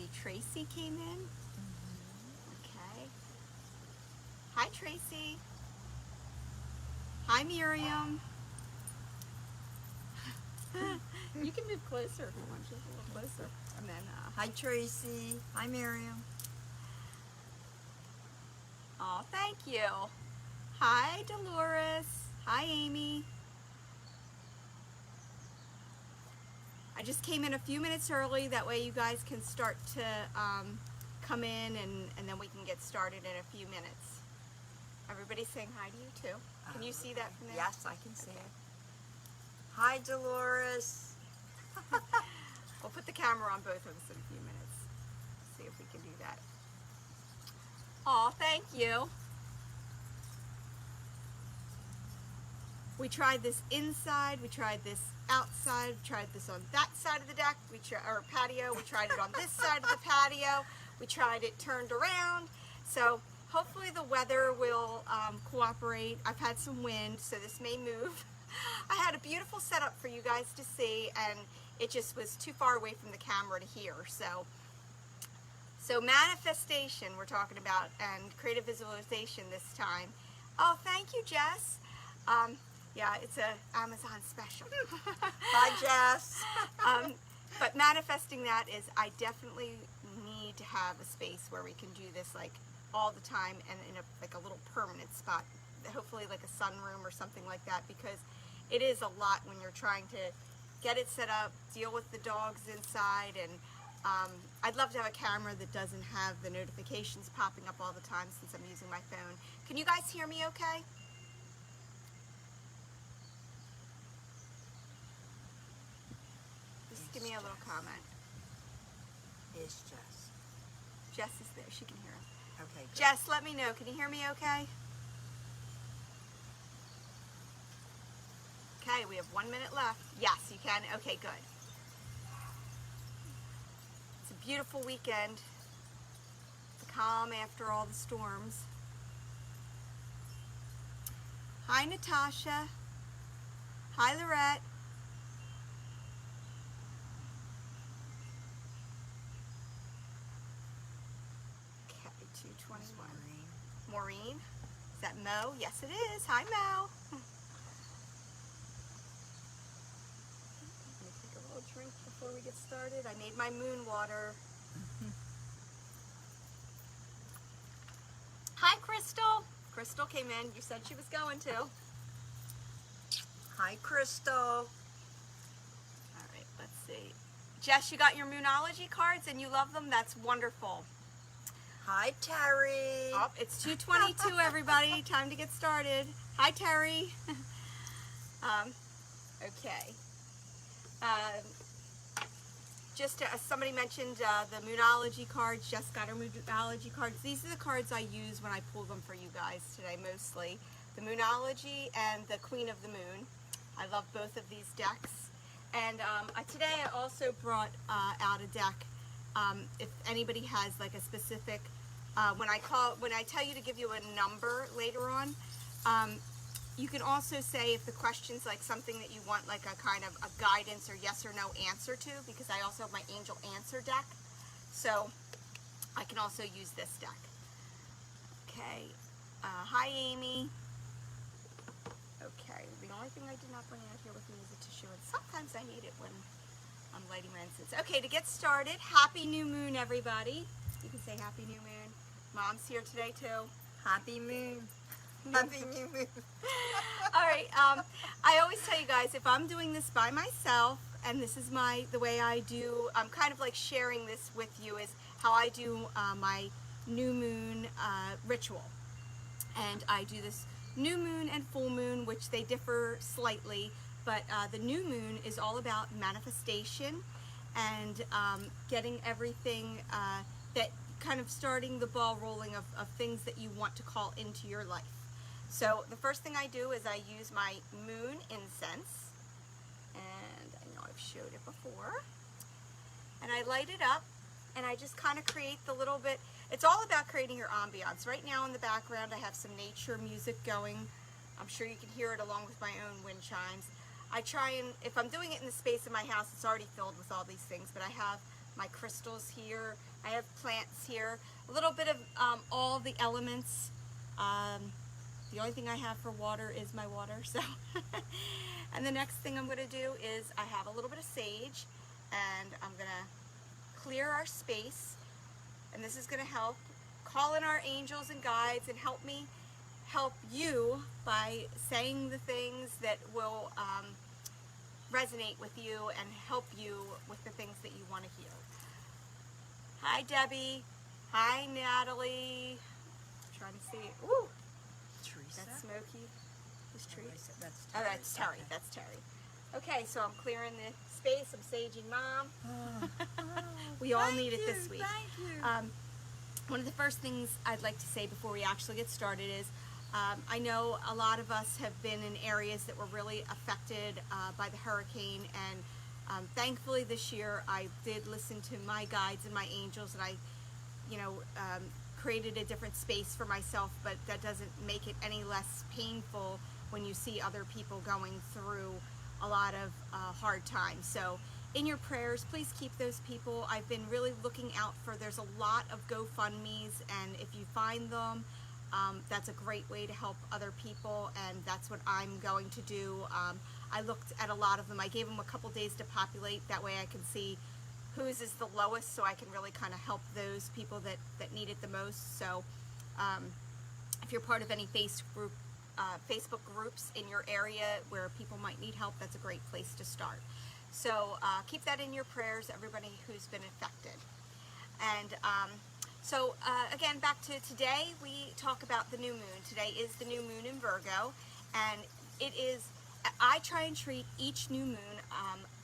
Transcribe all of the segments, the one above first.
see Tracy came in. Okay. Hi, Tracy. Hi, Miriam. You can move closer if you want, just a little closer. And then, hi, Tracy. Hi, Miriam. oh, thank you. Hi, Dolores. Hi, Amy. I just came in a few minutes early. That way you guys can start to come in and then we can get started in a few minutes. Everybody's saying hi to you too. Can you see that from there? Yes, I can see it. Hi, Dolores. We'll put the camera on both of us in a few minutes. See if we can do that. Oh, thank you. We tried this inside, we tried this outside, we tried this on that side of the deck, or patio, we tried it on this side of the patio, we tried it turned around. So hopefully the weather will cooperate. I've had some wind, so this may move. I had a beautiful setup for you guys to see, and it just was too far away from the camera to hear. So manifestation we're talking about, and creative visualization this time. Oh, thank you, Jess. Yeah, it's a Amazon special. Hi, Jess. But manifesting that is, I definitely need to have a space where we can do this like all the time and in like a little permanent spot, hopefully like a sunroom or something like that, because it is a lot when you're trying to get it set up, deal with the dogs inside, and I'd love to have a camera that doesn't have the notifications popping up all the time since I'm using my phone. Can you guys hear me okay? Just give me a little comment. It's Jess. Jess is there, she can hear us. Okay, good. Jess, let me know. Can you hear me okay? Okay, we have 1 minute left. Yes, you can. Okay, good. It's a beautiful weekend. The calm after all the storms. Hi, Natasha. Hi, Lorette. Okay, 221. Maureen. Is that Mo? Yes, it is. Hi, Mo. Let me take a little drink before we get started. I made my moon water. Hi, Crystal. Crystal came in. You said she was going to. Hi, Crystal. All right, let's see. Jess, you got your Moonology cards and you love them? That's wonderful. Hi, Terry. Oh, it's 2:22, everybody. Time to get started. Hi, Terry. Okay. Just somebody mentioned the Moonology cards. Jess got her Moonology cards. These are the cards I use when I pull them for you guys today, mostly. The Moonology and the Queen of the Moon. I love both of these decks. And today I also brought out a deck. If anybody has like a specific, when I tell you to give you a number later on, you can also say if the question's like something that you want like a kind of a guidance or yes or no answer to, because I also have my Angel Answer deck. So I can also use this deck. Okay. Hi, Amy. Okay. The only thing I did not bring out here with me is a tissue, and sometimes I need it when I'm lighting my incense. Okay, to get started, Happy New Moon, everybody. You can say Happy New Moon. Mom's here today, too. Happy moon. Happy new moon. All right, I always tell you guys, if I'm doing this by myself, and this is the way I do, I'm kind of like sharing this with you, is how I do my new moon ritual. And I do this new moon and full moon, which they differ slightly, but the new moon is all about manifestation and getting everything that kind of starting the ball rolling of things that you want to call into your life. So the first thing I do is I use my moon incense, and I know I've showed it before, and I light it up, and I just kind of create the little bit. It's all about creating your ambiance. Right now in the background I have some nature music going. I'm sure you can hear it along with my own wind chimes. I try and, if I'm doing it in the space of my house, it's already filled with all these things, but I have my crystals here. I have plants here. A little bit of all the elements. The only thing I have for water is my water. So, and the next thing I'm going to do is I have a little bit of sage, and I'm going to clear our space. And this is going to help call in our angels and guides and help me help you by saying the things that will resonate with you and help you with the things that you want to hear. Hi, Debbie. Hi, Natalie. I'm trying to see. Ooh, Teresa? that's Smokey. Who's Teresa? That's Oh, that's Terry. Okay. That's Terry. Okay, so I'm clearing the space. I'm saging Mom. We all need it this week. Thank you. One of the first things I'd like to say before we actually get started is I know a lot of us have been in areas that were really affected by the hurricane, and thankfully this year I did listen to my guides and my angels, and I, created a different space for myself, but that doesn't make it any less painful when you see other people going through a lot of hard times. So in your prayers, please keep those people. I've been really looking out for, there's a lot of GoFundMes, and if you find them, that's a great way to help other people, and that's what I'm going to do. I looked at a lot of them. I gave them a couple days to populate. That way I can see whose is the lowest, so I can really kind of help those people that need it the most. So if you're part of any Facebook groups in your area where people might need help, that's a great place to start. So keep that in your prayers, everybody who's been affected. And again, back to today, we talk about the new moon. Today is the new moon in Virgo, and I try and treat each new moon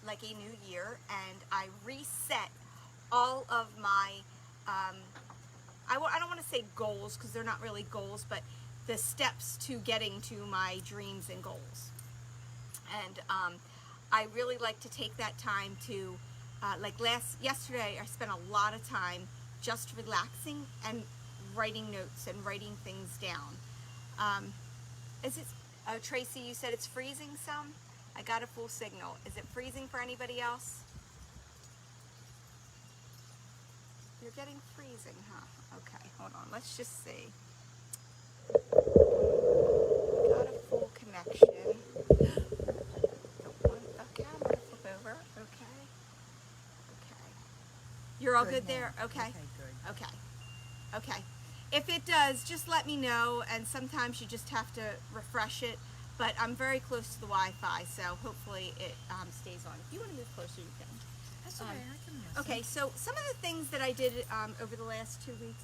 like a new year, and I reset all of my, I don't want to say goals, because they're not really goals, but the steps to getting to my dreams and goals. And I really like to take that time to, yesterday I spent a lot of time just relaxing and writing notes and writing things down. Oh, Tracy, you said it's freezing some? I got a full signal. Is it freezing for anybody else? You're getting freezing, huh? Okay, hold on. Let's just see. Got a full connection. Okay, I'm going to flip over. Okay. You're all good there? Okay. Okay, good. Okay. If it does, just let me know, and sometimes you just have to refresh it, but I'm very close to the Wi-Fi, so hopefully it stays on. If you want to move closer, you can. That's okay, I can listen. Okay, so some of the things that I did over the last 2 weeks,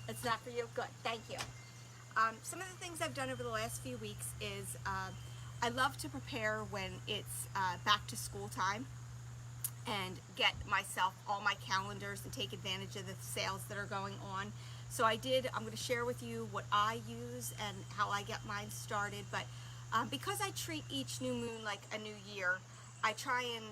it's not for you? Good, thank you. Some of the things I've done over the last few weeks is I love to prepare when it's back to school time and get myself all my calendars and take advantage of the sales that are going on. So I'm going to share with you what I use and how I get mine started, but because I treat each new moon like a new year, I try and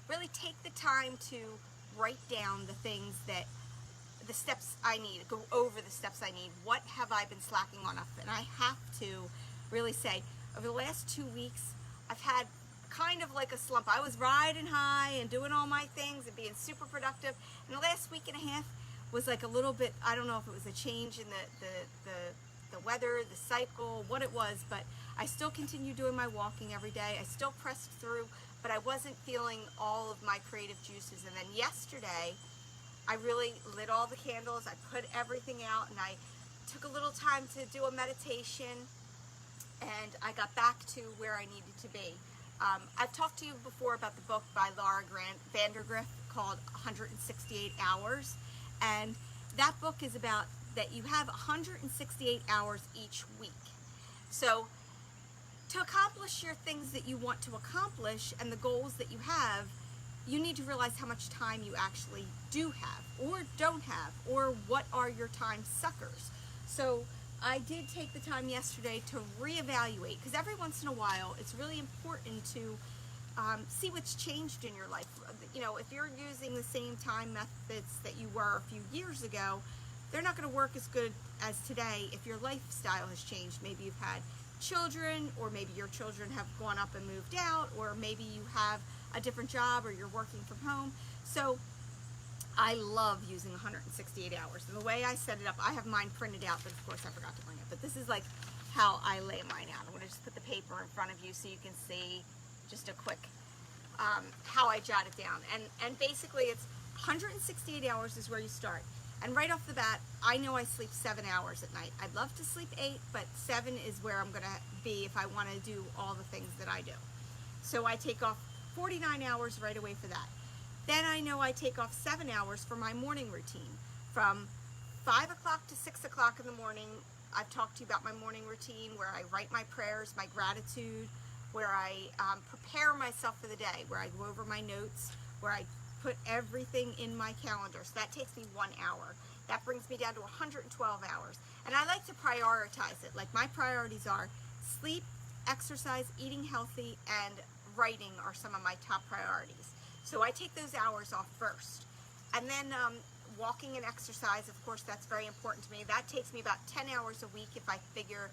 really take the time to write down the steps I need, go over the steps I need. What have I been slacking on up? And I have to really say, over the last 2 weeks, I've had kind of like a slump. I was riding high and doing all my things and being super productive, and the last week and a half was like a little bit, I don't know if it was a change in the weather, the cycle, what it was, but I still continue doing my walking every day. I still pressed through, but I wasn't feeling all of my creative juices. And then yesterday, I really lit all the candles, I put everything out, and I took a little time to do a meditation, and I got back to where I needed to be. I've talked to you before about the book by Laura Vandergrift called 168 Hours, and that book is about that you have 168 hours each week. So to accomplish your things that you want to accomplish and the goals that you have, you need to realize how much time you actually do have or don't have, or what are your time suckers. So I did take the time yesterday to reevaluate, because every once in a while it's really important to see what's changed in your life. If you're using the same time methods that you were a few years ago, they're not going to work as good as today if your lifestyle has changed. Maybe you've had children, or maybe your children have gone up and moved out, or maybe you have a different job, or you're working from home. So I love using 168 hours. And the way I set it up, I have mine printed out, but of course I forgot to bring it. But this is like how I lay mine out. I'm going to just put the paper in front of you so you can see just a quick how I jot it down. And basically it's 168 hours is where you start. And right off the bat, I know I sleep 7 hours at night. I'd love to sleep 8, but 7 is where I'm going to be if I want to do all the things that I do. So I take off 49 hours right away for that. Then I know I take off 7 hours for my morning routine. From 5 o'clock to 6 o'clock in the morning, I've talked to you about my morning routine where I write my prayers, my gratitude, where I prepare myself for the day, where I go over my notes, where I put everything in my calendar. So that takes me 1 hour. That brings me down to 112 hours. And I like to prioritize it. Like my priorities are sleep, exercise, eating healthy, and writing are some of my top priorities. So I take those hours off first. And then walking and exercise, of course, that's very important to me. That takes me about 10 hours a week if I figure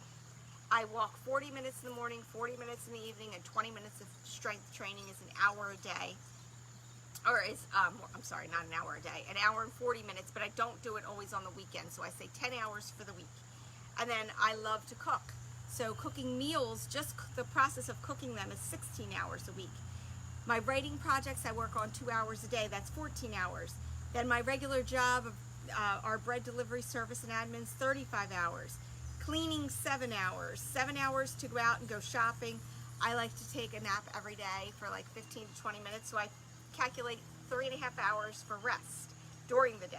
I walk 40 minutes in the morning, 40 minutes in the evening, and 20 minutes of strength training is an hour a day. Or is, I'm sorry, not an hour a day, an hour and 40 minutes, but I don't do it always on the weekend. So I say 10 hours for the week. And then I love to cook. So cooking meals, just the process of cooking them is 16 hours a week. My writing projects, I work on 2 hours a day. That's 14 hours. Then my regular job of our bread delivery service and admins, 35 hours. Cleaning, 7 hours. 7 hours to go out and go shopping. I like to take a nap every day for like 15 to 20 minutes. So I calculate 3.5 hours for rest during the day.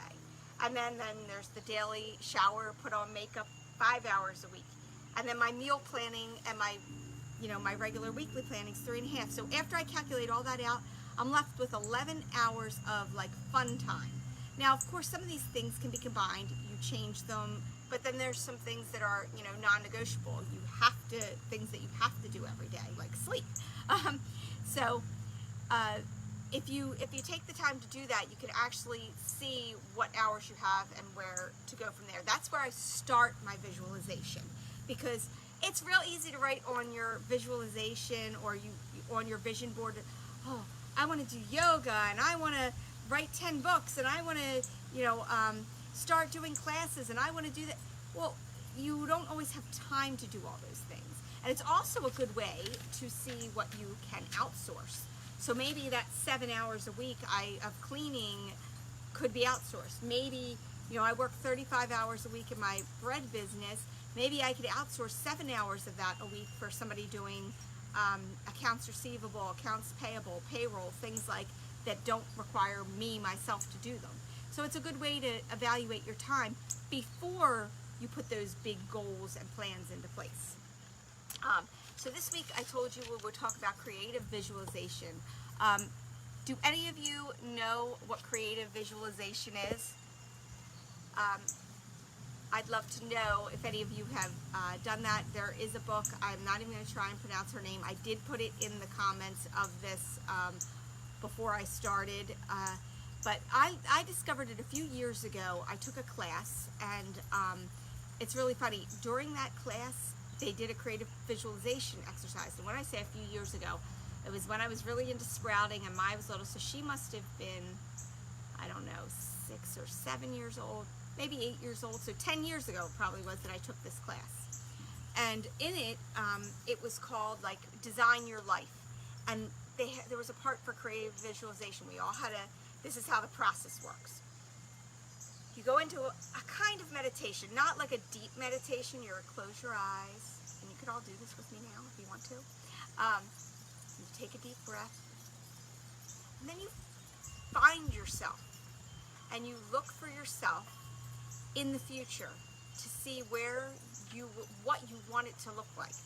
And then there's the daily shower, put on makeup, 5 hours a week. And then my meal planning and my regular weekly planning is 3.5. So after I calculate all that out, I'm left with 11 hours of like fun time. Now, of course, some of these things can be combined. You change them, but then there's some things that are, non-negotiable. Things that you have to do every day, like sleep. If you take the time to do that, you can actually see what hours you have and where to go from there. That's where I start my visualization, because it's real easy to write on your visualization or on your vision board, oh, I want to do yoga and I want to write 10 books and I want to, start doing classes and I want to do that. Well, you don't always have time to do all those things. And it's also a good way to see what you can outsource. So maybe that 7 hours a week of cleaning could be outsourced. Maybe, I work 35 hours a week in my bread business. Maybe I could outsource 7 hours of that a week for somebody doing accounts receivable, accounts payable, payroll, things like that don't require me, myself, to do them. So it's a good way to evaluate your time before you put those big goals and plans into place. So this week I told you we would talk about creative visualization. Do any of you know what creative visualization is? I'd love to know if any of you have done that. There is a book. I'm not even going to try and pronounce her name. I did put it in the comments of this before I started. But I discovered it a few years ago. I took a class, and it's really funny. During that class, they did a creative visualization exercise. And when I say a few years ago, it was when I was really into sprouting and Maya was little. So she must have been, I don't know, 6 or 7 years old, maybe 8 years old. So 10 years ago it probably was that I took this class. And in it, it was called like Design Your Life. And there was a part for creative visualization. We all had this is how the process works. You go into a kind of meditation, not like a deep meditation. You close your eyes, and you can all do this with me now if you want to. You take a deep breath, and then you find yourself, and you look for yourself in the future to see what you want it to look like.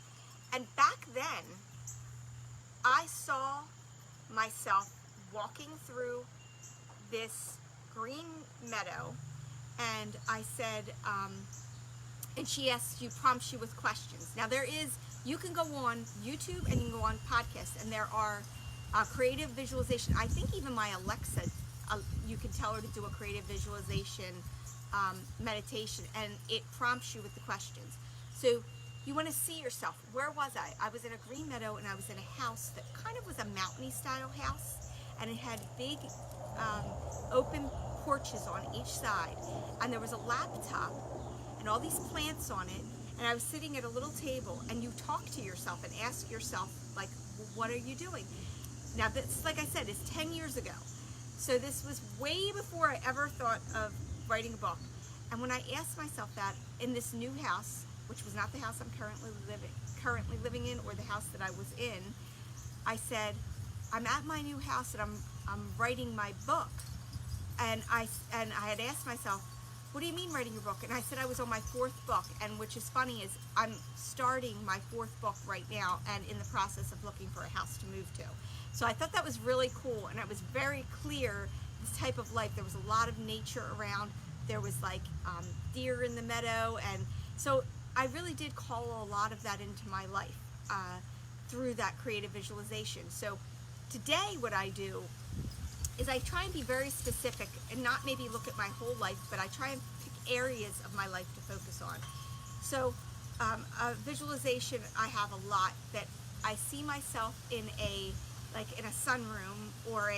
And back then, I saw myself walking through this green meadow, and I said, and she prompts you with questions. Now you can go on YouTube and you can go on podcasts, and there are creative visualization. I think even my Alexa, you can tell her to do a creative visualization meditation, and it prompts you with the questions. So you want to see yourself. Where was I? I was in a green meadow, and I was in a house that kind of was a mountainy style house, and it had big open porches on each side, and there was a laptop and all these plants on it, and I was sitting at a little table, and you talk to yourself and ask yourself, like, what are you doing? Now, this, like I said, is 10 years ago. So this was way before I ever thought of writing a book. And when I asked myself that in this new house, which was not the house I'm currently living in, or the house that I was in, I said, I'm at my new house and I'm writing my book. And I had asked myself, what do you mean writing your book? And I said I was on my 4th book, and which is funny is I'm starting my 4th book right now and in the process of looking for a house to move to. So I thought that was really cool, and it was very clear, this type of life. There was a lot of nature around. There was like deer in the meadow, and so I really did call a lot of that into my life through that creative visualization. So today what I do is I try and be very specific and not maybe look at my whole life, but I try and pick areas of my life to focus on. So a visualization, I have a lot that I see myself in a sunroom, or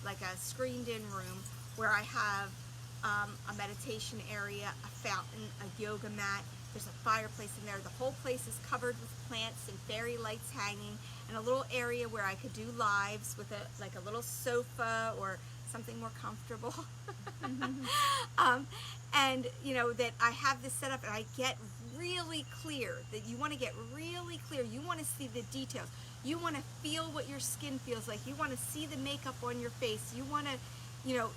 like a screened in room where I have a meditation area, a fountain, a yoga mat. There's a fireplace in there. The whole place is covered with plants and fairy lights hanging, and a little area where I could do lives with a little sofa or something more comfortable. And you know that I have this set up, and I get really clear. That you want to get really clear. You want to see the details. You want to feel what your skin feels like. You want to see the makeup on your face. You want to, you know,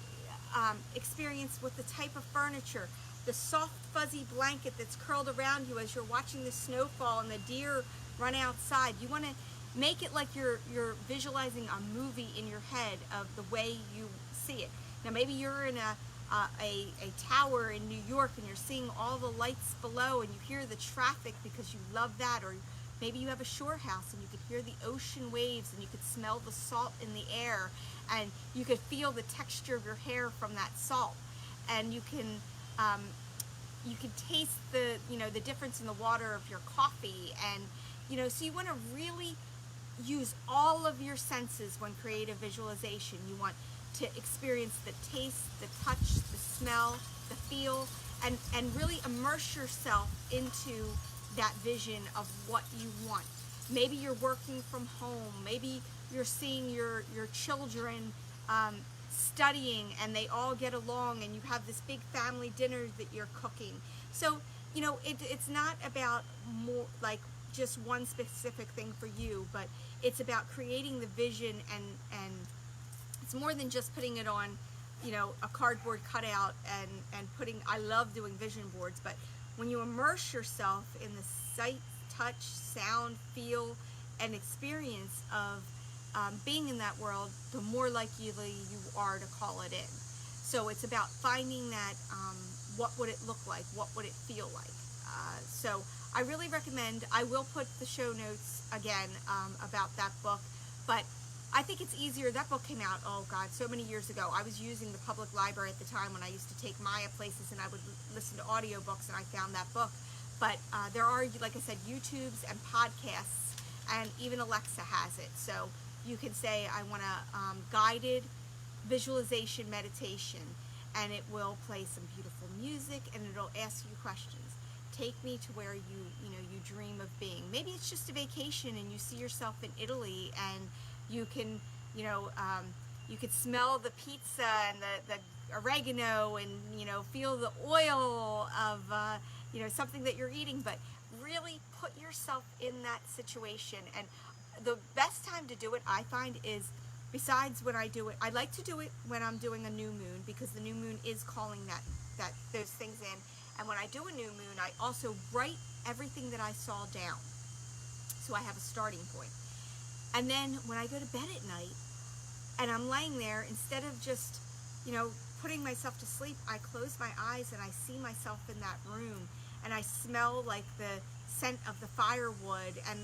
experience with the type of furniture, the soft fuzzy blanket that's curled around you as you're watching the snow fall and the deer run outside. You want to make it like you're visualizing a movie in your head of the way you see it. Now maybe you're in a tower in New York and you're seeing all the lights below and you hear the traffic because you love that, or maybe you have a shore house and you could hear the ocean waves and you could smell the salt in the air and you could feel the texture of your hair from that salt, and you can taste the difference in the water of your coffee, and so you want to really use all of your senses when creative visualization. You want to experience the taste, the touch, the smell, the feel, and really immerse yourself into that vision of what you want. Maybe you're working from home. Maybe you're seeing your children studying and they all get along, and you have this big family dinner that you're cooking. So it's not about more like just one specific thing for you, but it's about creating the vision, and it's more than just putting it on a cardboard cutout and putting. I love doing vision boards, but when you immerse yourself in the sight, touch, sound, feel, and experience of being in that world, the more likely you are to call it in. So it's about finding that, what would it look like? What would it feel like? So I really recommend, I will put the show notes again about that book, but I think it's easier. That book came out, oh God, so many years ago. I was using the public library at the time when I used to take Maya places, and I would listen to audiobooks, and I found that book. But there are, like I said, YouTubes and podcasts, and even Alexa has it. So you can say, I want a guided visualization meditation, and it will play some beautiful music, and it'll ask you questions. Take me to where you dream of being. Maybe it's just a vacation and you see yourself in Italy, and you can, you could smell the pizza and the oregano, and feel the oil of something that you're eating. But really put yourself in that situation. And the best time to do it, I find, is besides when I do it. I like to do it when I'm doing a new moon, because the new moon is calling those things in. And when I do a new moon, I also write everything that I saw down, so I have a starting point. And then when I go to bed at night and I'm laying there, instead of just putting myself to sleep, I close my eyes and I see myself in that room, and I smell like the scent of the firewood, and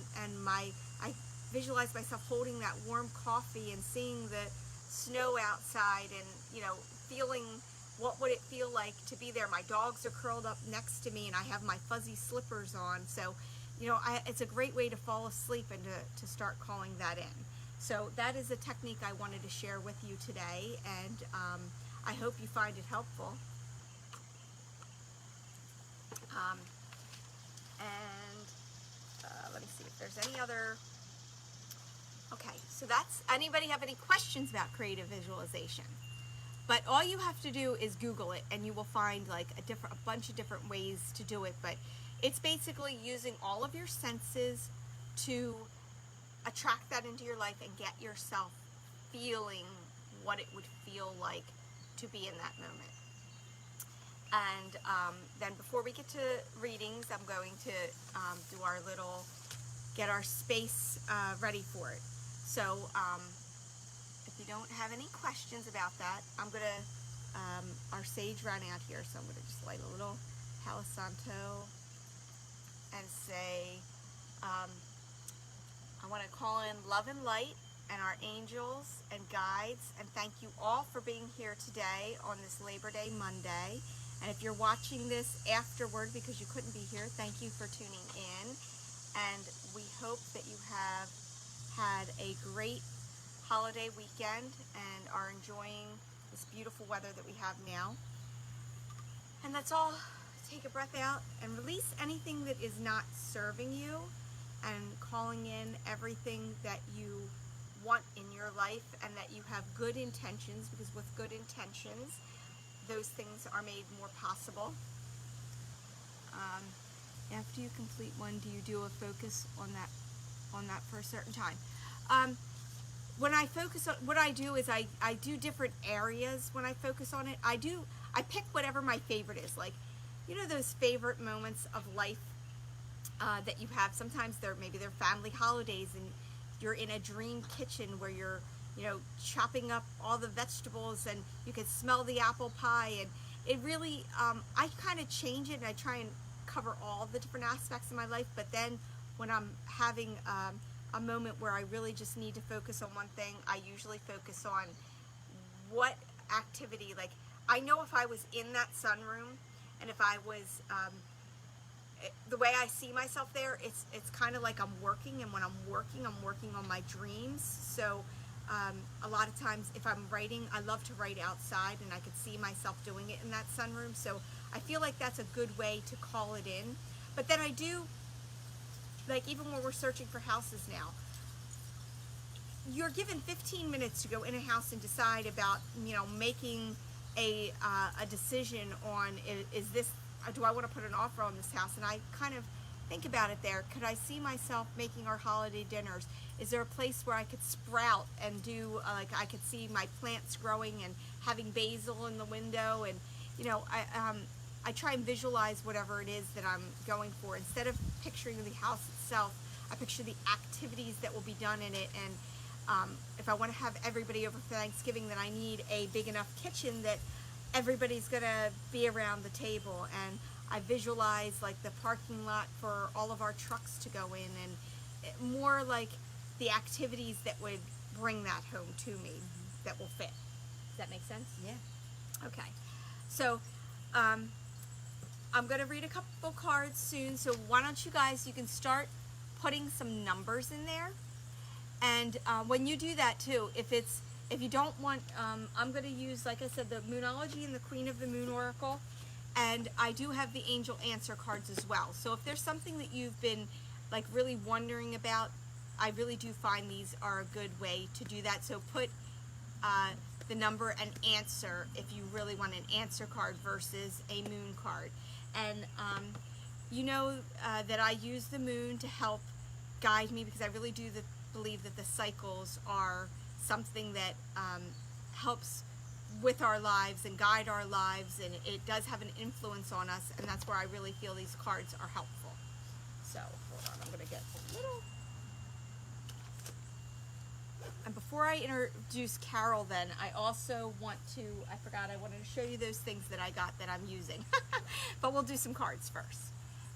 I visualize myself holding that warm coffee and seeing the snow outside, and feeling what would it feel like to be there. My dogs are curled up next to me, and I have my fuzzy slippers on. So it's a great way to fall asleep and to start calling that in. So that is a technique I wanted to share with you today, and I hope you find it helpful. Let me see if there's any other. Okay, so that's, anybody have any questions about creative visualization? But all you have to do is Google it, and you will find like a bunch of different ways to do it. But it's basically using all of your senses to attract that into your life and get yourself feeling what it would feel like to be in that moment. And then before we get to readings, I'm going to do our little, get our space ready for it. So if you don't have any questions about that, I'm going to, our sage ran out here, so I'm going to just light a little Palo Santo and say, I want to call in love and light and our angels and guides, and thank you all for being here today on this Labor Day Monday. And if you're watching this afterward because you couldn't be here, thank you for tuning in. And we hope that you have had a great holiday weekend and are enjoying this beautiful weather that we have now. And that's all. Take a breath out and release anything that is not serving you, and calling in everything that you want in your life and that you have good intentions, because with good intentions, those things are made more possible. After you complete one, do you do a focus on that for a certain time? When I focus on, what I do is I do different areas when I focus on it. I pick whatever my favorite is. Like, you know, those favorite moments of life that you have. Sometimes maybe they're family holidays and you're in a dream kitchen where you're, you know, chopping up all the vegetables and you can smell the apple pie, and it really, I kind of change it and I try and cover all the different aspects of my life. But then when I'm having a moment where I really just need to focus on one thing, I usually focus on what activity, like I know if I was in that sunroom and if I was, the way I see myself there, it's kind of like I'm working, and when I'm working on my dreams. So a lot of times if I'm writing, I love to write outside, and I could see myself doing it in that sunroom. So I feel like that's a good way to call it in. But then I do, like even when we're searching for houses now, you're given 15 minutes to go in a house and decide about, you know, making a decision on, is this, do I want to put an offer on this house? And I kind of think about it there. Could I see myself making our holiday dinners? Is there a place where I could sprout and do, like I could see my plants growing and having basil in the window? And, you know, I try and visualize whatever it is that I'm going for. Instead of picturing the house itself, I picture the activities that will be done in it. And if I want to have everybody over for Thanksgiving, then I need a big enough kitchen that everybody's going to be around the table. And I visualize like the parking lot for all of our trucks to go in, and more like the activities that would bring that home to me that will fit. Does that make sense? Yeah. Okay. So I'm going to read a couple cards soon. So why don't you guys, you can start putting some numbers in there. And when you do that too, if you don't want, I'm going to use, like I said, the Moonology and the Queen of the Moon Oracle. And I do have the Angel Answer cards as well. So if there's something that you've been like really wondering about, I really do find these are a good way to do that. So put the number and answer if you really want an answer card versus a moon card. And you know that I use the moon to help guide me, because I really do believe that the cycles are something that helps with our lives and guide our lives, and it does have an influence on us, and that's where I really feel these cards are helpful. So hold on, I'm going to get a little. And before I introduce Carol, then I also want to, I forgot, I wanted to show you those things that I got that I'm using. But we'll do some cards first.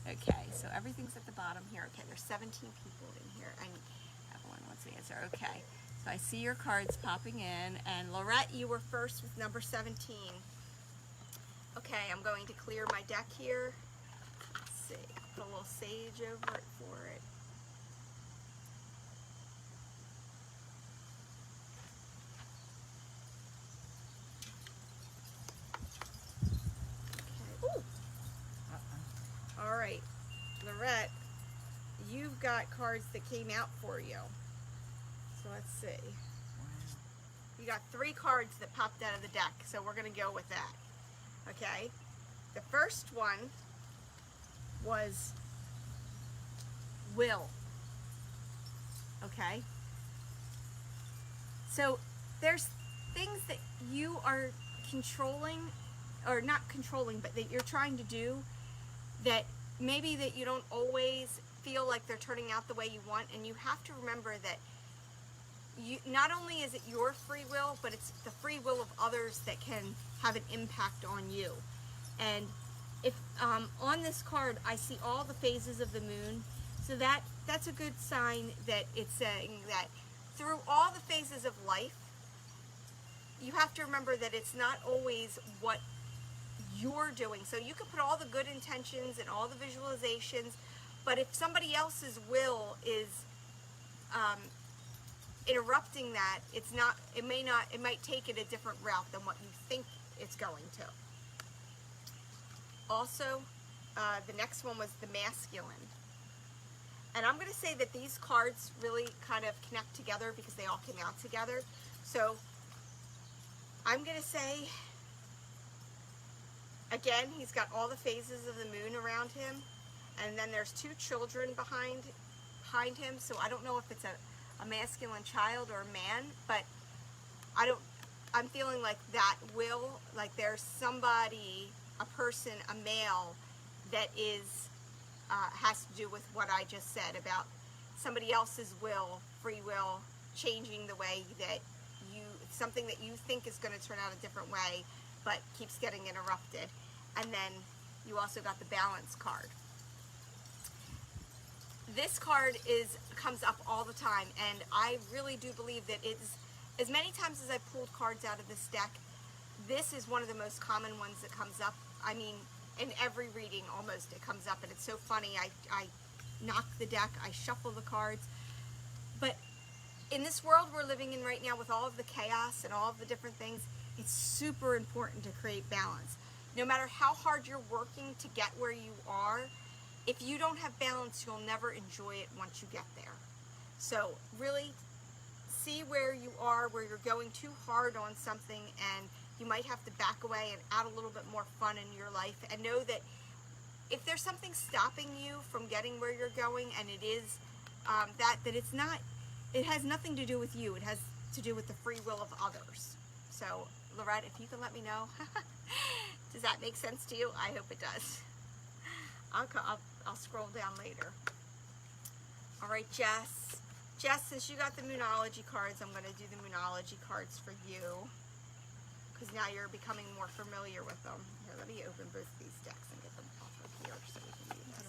Okay, so everything's at the bottom here. Okay, there's 17 people in here, and everyone wants the answer. Okay, so I see your cards popping in, and Lorette, you were first with number 17. Okay, I'm going to clear my deck here. Let's see, put a little sage over it for it. got cards that came out for you. So let's see. You got 3 cards that popped out of the deck, so we're going to go with that. Okay? The first one was will. Okay? So there's things that you are controlling, or not controlling, but that you're trying to do that maybe that you don't always feel like they're turning out the way you want, and you have to remember that you, not only is it your free will, but it's the free will of others that can have an impact on you. And if on this card I see all the phases of the moon, so that's a good sign that it's saying that through all the phases of life, you have to remember that it's not always what you're doing. So you can put all the good intentions and all the visualizations, but if somebody else's will is interrupting that, it might take it a different route than what you think it's going to. Also, the next one was the masculine. And I'm going to say that these cards really kind of connect together because they all came out together. So I'm going to say, again, he's got all the phases of the moon around him. And then there's 2 children behind him. So I don't know if it's a masculine child or a man, but I'm feeling like that will, like there's somebody, a person, a male that is, has to do with what I just said about somebody else's will, free will, changing the way that something that you think is going to turn out a different way, but keeps getting interrupted. And then you also got the balance card. This card comes up all the time, and I really do believe that it's, as many times as I've pulled cards out of this deck, this is one of the most common ones that comes up. I mean, in every reading almost it comes up, and it's so funny. I knock the deck, I shuffle the cards, but in this world we're living in right now with all of the chaos and all of the different things, it's super important to create balance. No matter how hard you're working to get where you are, if you don't have balance, you'll never enjoy it once you get there. So really see where you are, where you're going too hard on something, and you might have to back away and add a little bit more fun in your life, and know that if there's something stopping you from getting where you're going, and it is that it's not, it has nothing to do with you. It has to do with the free will of others. So Lorette, if you can let me know, does that make sense to you? I hope it does. I'll scroll down later. All right, Jess. Jess, since you got the Moonology cards, I'm going to do the Moonology cards for you, because now you're becoming more familiar with them. Here, let me open both of these decks and get them off of here so we can use them.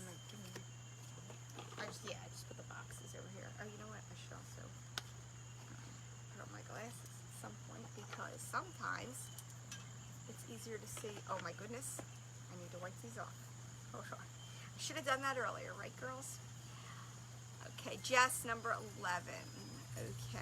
I just put the boxes over here. Oh, you know what? I should also put on my glasses at some point, because sometimes it's easier to see. Oh my goodness, I need to wipe these off. Hold on. I should have done that earlier, right, girls? Okay, Jess, number 11. Okay.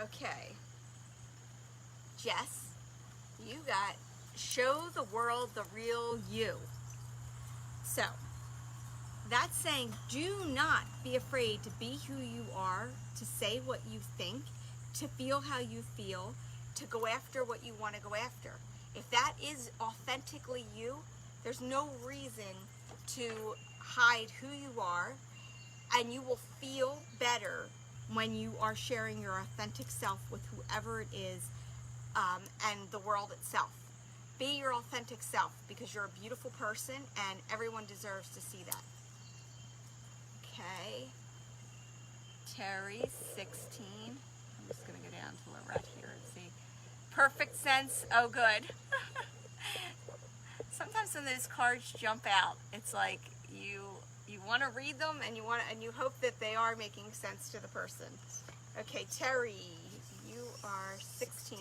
Okay. Jess, you got show the world the real you. So, that's saying do not be afraid to be who you are, to say what you think, to feel how you feel, to go after what you want to go after. If that is authentically you, there's no reason to hide who you are, and you will feel better when you are sharing your authentic self with whoever it is, and the world itself. Be your authentic self, because you're a beautiful person and everyone deserves to see that. Okay. Terry, 16. I'm just going to go down to Lorette here and see. Perfect sense. Oh, good. Sometimes when those cards jump out, it's like you want to read them, and you hope that they are making sense to the person. Okay, Terry, you are 16.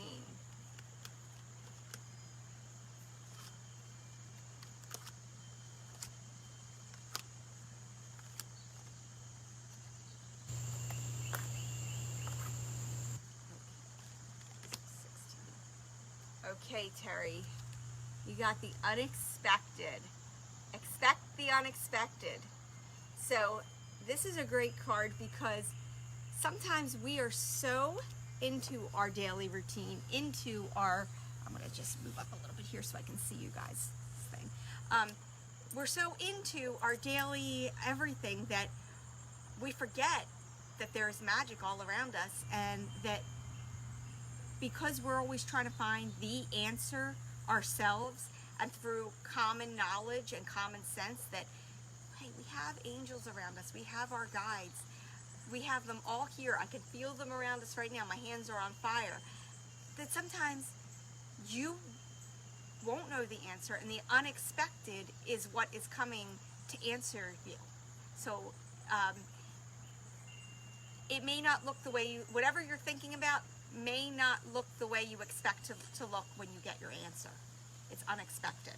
Okay, Terry, you got the unexpected. Expect the unexpected. So this is a great card because sometimes we are so into our daily routine, into our, I'm going to just move up a little bit here so I can see you guys. This thing. We're so into our daily everything that we forget that there's magic all around us, and that because we're always trying to find the answer ourselves and through common knowledge and common sense, that hey, we have angels around us, we have our guides, we have them all here. I can feel them around us right now. My hands are on fire. That sometimes you won't know the answer, and the unexpected is what is coming to answer you. So it may not look the way you, whatever you're thinking about may not look the way you expect to look when you get your answer. It's unexpected.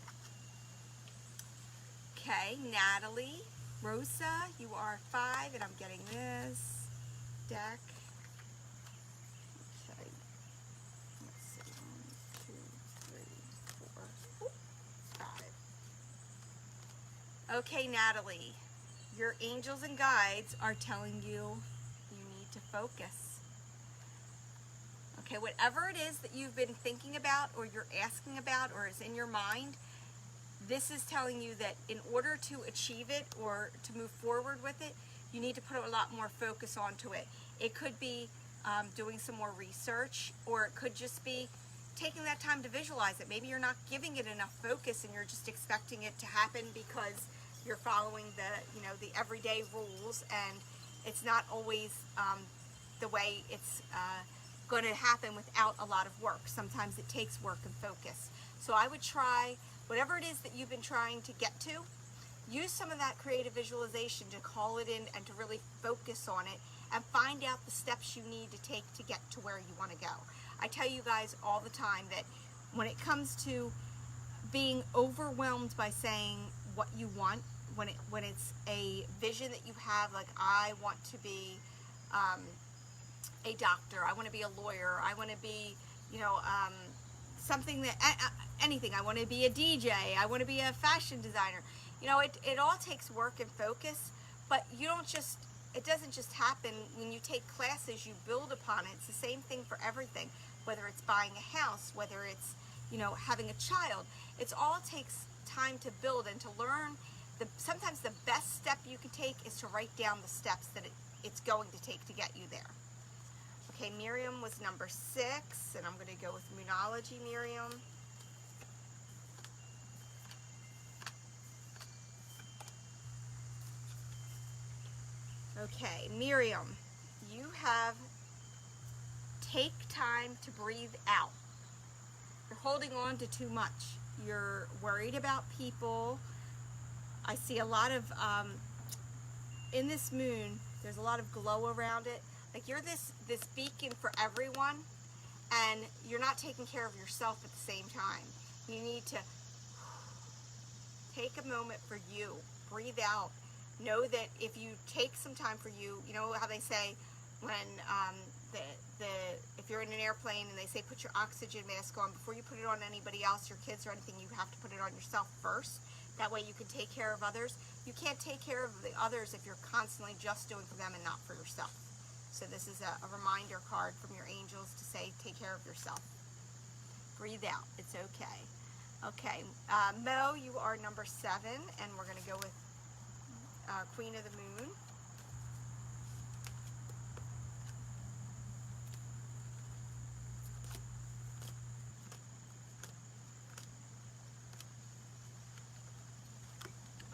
Okay, Natalie, Rosa, you are 5, and I'm getting this deck. Okay, let's see, 1, 2, 3, 4, 5. Okay, Natalie, your angels and guides are telling you need to focus. Okay, whatever it is that you've been thinking about or you're asking about or is in your mind, this is telling you that in order to achieve it or to move forward with it, you need to put a lot more focus onto it. It could be doing some more research, or it could just be taking that time to visualize it. Maybe you're not giving it enough focus and you're just expecting it to happen because you're following the everyday rules, and it's not always the way it's going to happen without a lot of work. Sometimes it takes work and focus. So I would try whatever it is that you've been trying to get to, use some of that creative visualization to call it in and to really focus on it and find out the steps you need to take to get to where you want to go. I tell you guys all the time that when it comes to being overwhelmed by saying what you want, when it's a vision that you have, like I want to be a doctor, I want to be a lawyer, I want to be, something that, anything, I want to be a DJ, I want to be a fashion designer. It all takes work and focus, but it doesn't just happen. When you take classes, you build upon it. It's the same thing for everything, whether it's buying a house, whether it's, having a child. It all takes time to build and to learn. Sometimes the best step you can take is to write down the steps that it's going to take to get you there. Okay, Miriam was number 6, and I'm going to go with Moonology, Miriam. Okay, Miriam, you have take time to breathe out. You're holding on to too much. You're worried about people. I see a lot of, in this moon, there's a lot of glow around it. Like you're this beacon for everyone, and you're not taking care of yourself at the same time. You need to take a moment for you. Breathe out. Know that if you take some time for you, you know how they say when if you're in an airplane and they say put your oxygen mask on before you put it on anybody else, your kids or anything, you have to put it on yourself first. That way you can take care of others. You can't take care of the others if you're constantly just doing for them and not for yourself. So this is a reminder card from your angels to say take care of yourself. Breathe out. It's okay. Okay, Mo, you are number 7, and we're going to go with Queen of the Moon.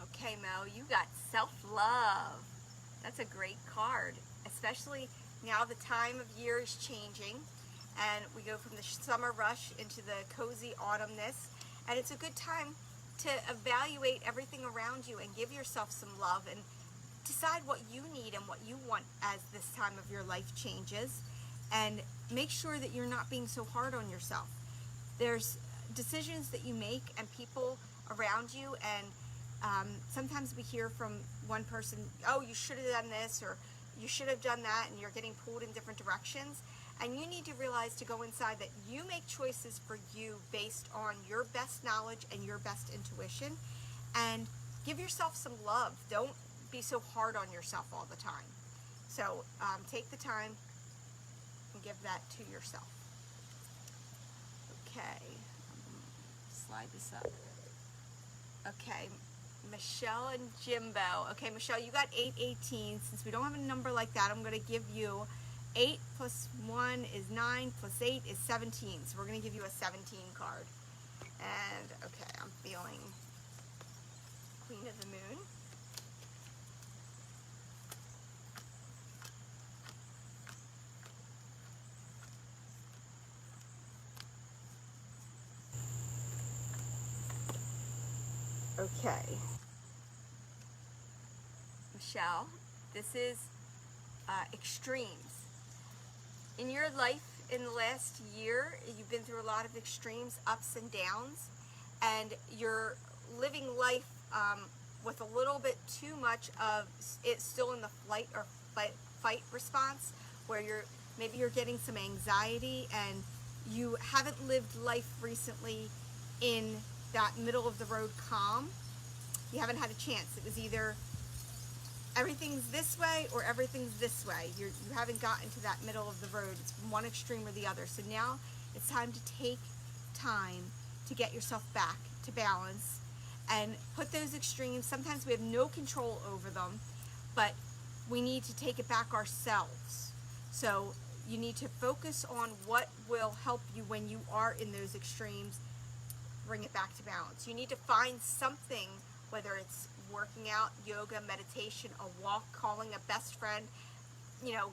Okay, Mo, you got self-love. That's a great card, especially now the time of year is changing, and we go from the summer rush into the cozy autumnness, and it's a good time to evaluate everything around you and give yourself some love and decide what you need and what you want as this time of your life changes, and make sure that you're not being so hard on yourself. There's decisions that you make and people around you, and sometimes we hear from one person, oh, you should have done this or you should have done that, and you're getting pulled in different directions. And you need to realize to go inside that you make choices for you based on your best knowledge and your best intuition. And give yourself some love. Don't be so hard on yourself all the time. So take the time and give that to yourself. Okay, slide this up. Okay, Michelle and Jimbo. Okay, Michelle, you got 818. Since we don't have a number like that, I'm going to give you 8 plus 1 is 9 plus 8 is 17. So we're going to give you a 17 card. And, okay, I'm feeling Queen of the Moon. Okay. Michelle, this is extremes. In your life in the last year, you've been through a lot of extremes, ups and downs, and you're living life with a little bit too much of it still in the flight or fight response, where maybe you're getting some anxiety and you haven't lived life recently in that middle of the road calm. You haven't had a chance. It was either everything's this way or everything's this way. You haven't gotten to that middle of the road. It's one extreme or the other. So now it's time to take time to get yourself back to balance and put those extremes. Sometimes we have no control over them, but we need to take it back ourselves. So you need to focus on what will help you when you are in those extremes. Bring it back to balance. You need to find something, whether it's working out, yoga, meditation, a walk, calling a best friend,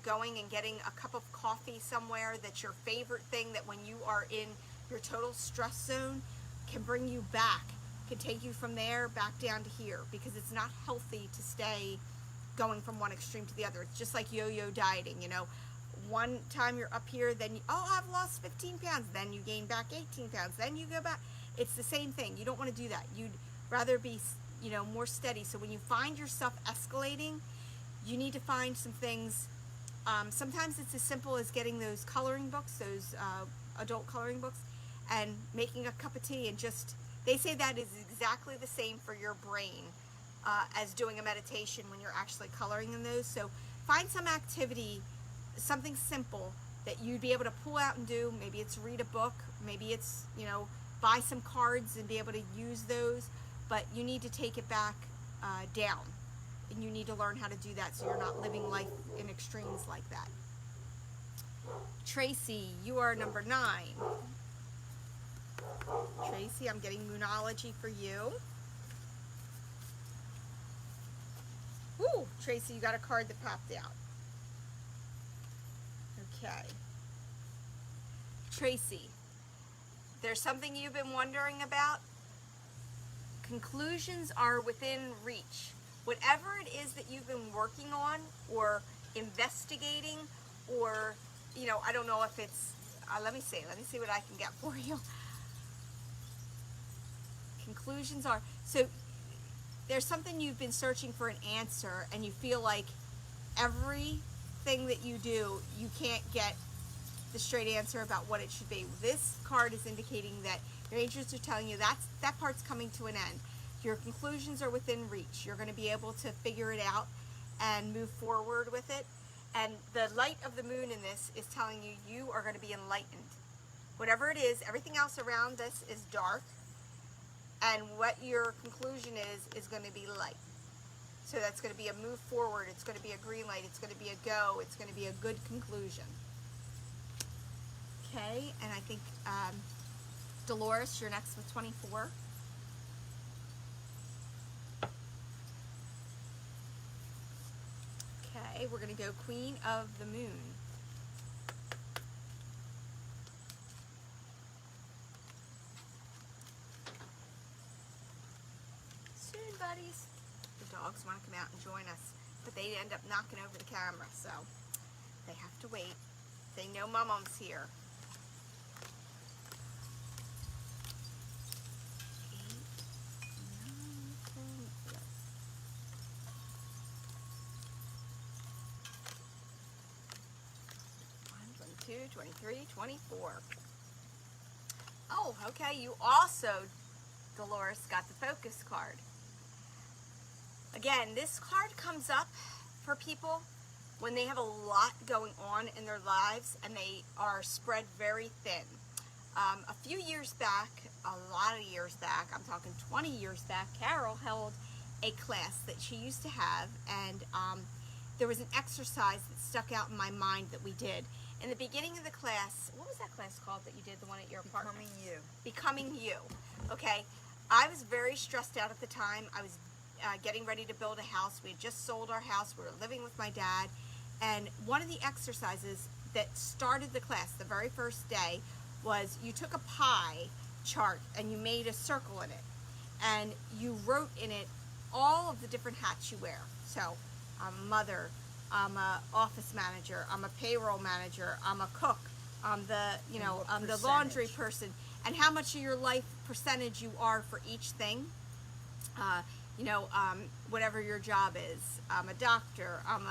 going and getting a cup of coffee somewhere that's your favorite thing, that when you are in your total stress zone can bring you back, can take you from there back down to here, because it's not healthy to stay going from one extreme to the other. It's just like yo-yo dieting, one time you're up here, then I've lost 15 pounds, then you gain back 18 pounds, then you go back. It's the same thing. You don't want to do that. You'd rather be more steady. So when you find yourself escalating, you need to find some things. Sometimes it's as simple as getting those coloring books, those adult coloring books, and making a cup of tea, and they say that is exactly the same for your brain as doing a meditation when you're actually coloring in those. So find some activity, something simple that you'd be able to pull out and do. Maybe it's read a book, maybe it's buy some cards and be able to use those, but you need to take it back down, and you need to learn how to do that so you're not living life in extremes like that. Tracy, you are number 9. Tracy, I'm getting Moonology for you. Ooh, Tracy, you got a card that popped out. Okay. Tracy, there's something you've been wondering about. Conclusions are within reach. Whatever it is that you've been working on or investigating, or, I don't know if it's, let me see what I can get for you. Conclusions are, so there's something you've been searching for an answer, and you feel like everything that you do, you can't get the straight answer about what it should be. This card is indicating that your angels are telling you that part's coming to an end. Your conclusions are within reach. You're going to be able to figure it out and move forward with it. And the light of the moon in this is telling you you are going to be enlightened. Whatever it is, everything else around this is dark. And what your conclusion is going to be light. So that's going to be a move forward. It's going to be a green light. It's going to be a go. It's going to be a good conclusion. Okay, and I think Dolores, you're next with 24. Okay, we're going to go Queen of the Moon. Soon, buddies. The dogs want to come out and join us, but they end up knocking over the camera, so they have to wait. They know Mom's here. 2, 23, 24. Oh, okay. You also, Dolores, got the focus card. Again, this card comes up for people when they have a lot going on in their lives and they are spread very thin. A few years back, a lot of years back, I'm talking 20 years back, Carol held a class that she used to have, and there was an exercise that stuck out in my mind that we did. In the beginning of the class, what was that class called that you did, the one at your apartment? Becoming You. Becoming You. Okay. I was very stressed out at the time. I was getting ready to build a house. We had just sold our house. We were living with my dad. And one of the exercises that started the class the very first day was you took a pie chart and you made a circle in it. And you wrote in it all of the different hats you wear. So, I'm a mother, I'm a office manager, I'm a payroll manager, I'm a cook, I'm the, I'm the laundry person, and how much of your life percentage you are for each thing. Whatever your job is. I'm a doctor, I'm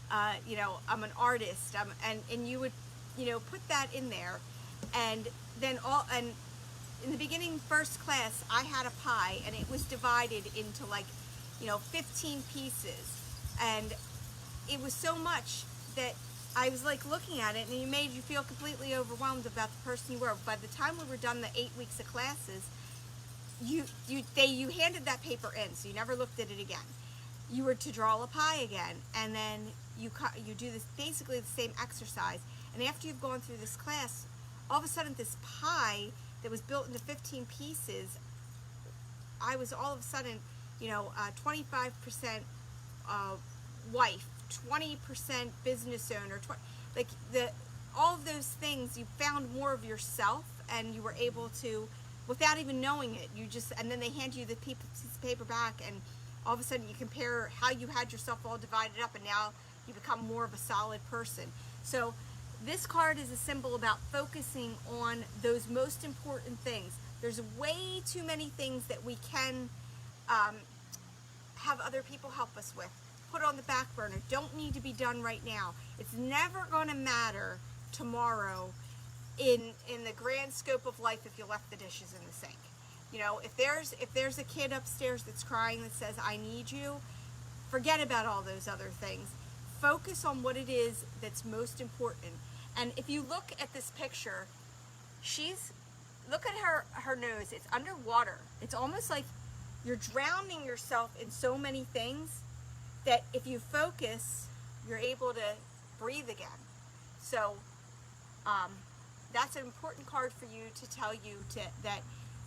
an artist, and you would, put that in there, and then in the beginning first class, I had a pie, and it was divided into 15 pieces, and it was so much that I was looking at it, and it made you feel completely overwhelmed about the person you were. By the time we were done the 8 weeks of classes, you handed that paper in, so you never looked at it again. You were to draw a pie again, and then you do this basically the same exercise. And after you've gone through this class, all of a sudden this pie that was built into 15 pieces, I was all of a sudden 25% wife, 20% business owner, all of those things. You found more of yourself, and you were able to, without even knowing it, and then they hand you the piece of paper back, and all of a sudden you compare how you had yourself all divided up, and now you become more of a solid person. So this card is a symbol about focusing on those most important things. There's way too many things that we can have other people help us with. Put on the back burner. Don't need to be done right now. It's never going to matter tomorrow in the grand scope of life if you left the dishes in the sink. If there's a kid upstairs that's crying that says, I need you, forget about all those other things. Focus on what it is that's most important. And if you look at this picture, look at her nose. It's underwater. It's almost like you're drowning yourself in so many things that if you focus, you're able to breathe again. So that's an important card for you to tell you that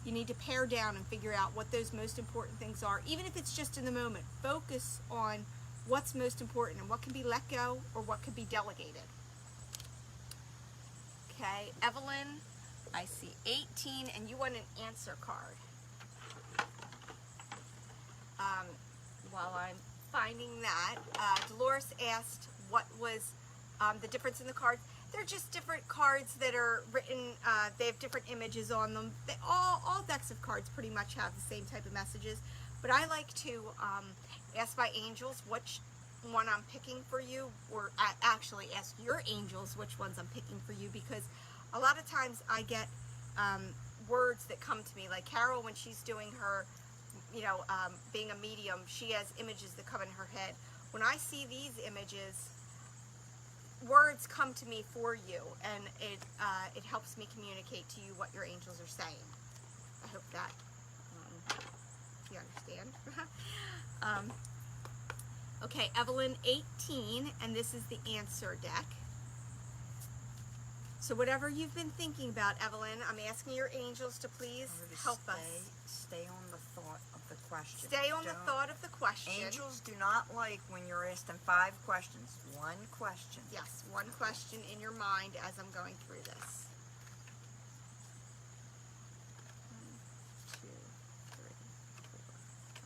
you need to pare down and figure out what those most important things are. Even if it's just in the moment, focus on what's most important and what can be let go or what can be delegated. Okay, Evelyn, I see 18, and you want an answer card. While I'm finding that, Dolores asked what was the difference in the cards. They're just different cards that are written, they have different images on them. All decks of cards pretty much have the same type of messages, but I like to ask my angels which one I'm picking for you, or actually ask your angels which ones I'm picking for you, because a lot of times I get words that come to me, like Carol, when she's doing her, being a medium, she has images that come in her head. When I see these images, words come to me for you, and it helps me communicate to you what your angels are saying. I hope that you understand. Okay, Evelyn, 18, and this is the answer deck. So whatever you've been thinking about, Evelyn, I'm asking your angels to please help us. Stay on the thought of the question. Stay on the thought of the question. Angels do not like when you're asking 5 questions. 1 question. Yes, 1 question in your mind as I'm going through this. 1, 2, 3, 4, 5.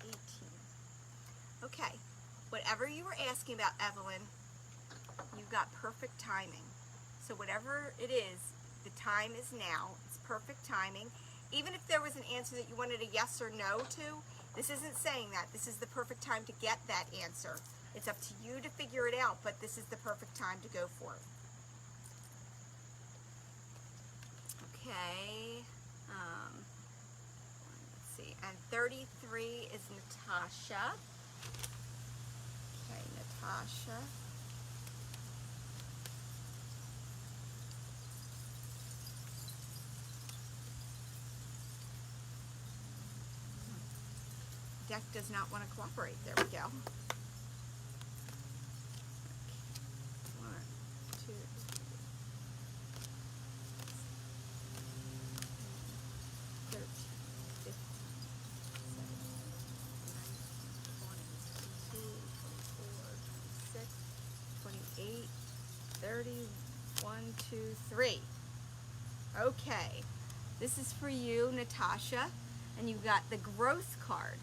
18. Okay, whatever you were asking about, Evelyn, you got perfect timing. So whatever it is, the time is now. It's perfect timing. even if there was an answer that you wanted a yes or no to, this isn't saying that. This is the perfect time to get that answer. It's up to you to figure it out, but this is the perfect time to go for it. Okay. Let's see. And 33 is Natasha. Okay, Natasha. Deck does not want to cooperate. There we go. 1, 2, 13, 15, 17, 19, 20, 21, 22, 23, 24, 26, 28, 30, 1, 2, 3. Okay, this is for you, Natasha, and you got the growth card.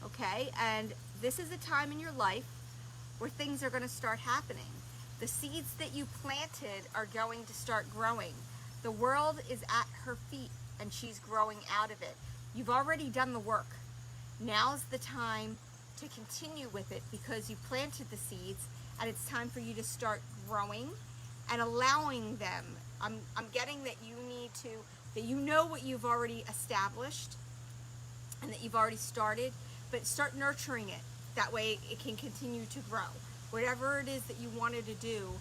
Okay, and this is a time in your life where things are going to start happening. The seeds that you planted are going to start growing. The world is at her feet and she's growing out of it. You've already done the work. Now's the time to continue with it because you planted the seeds and it's time for you to start growing and allowing them. I'm getting that you need to, that you know what you've already established and that you've already started, but start nurturing it. That way it can continue to grow. Whatever it is that you wanted to do,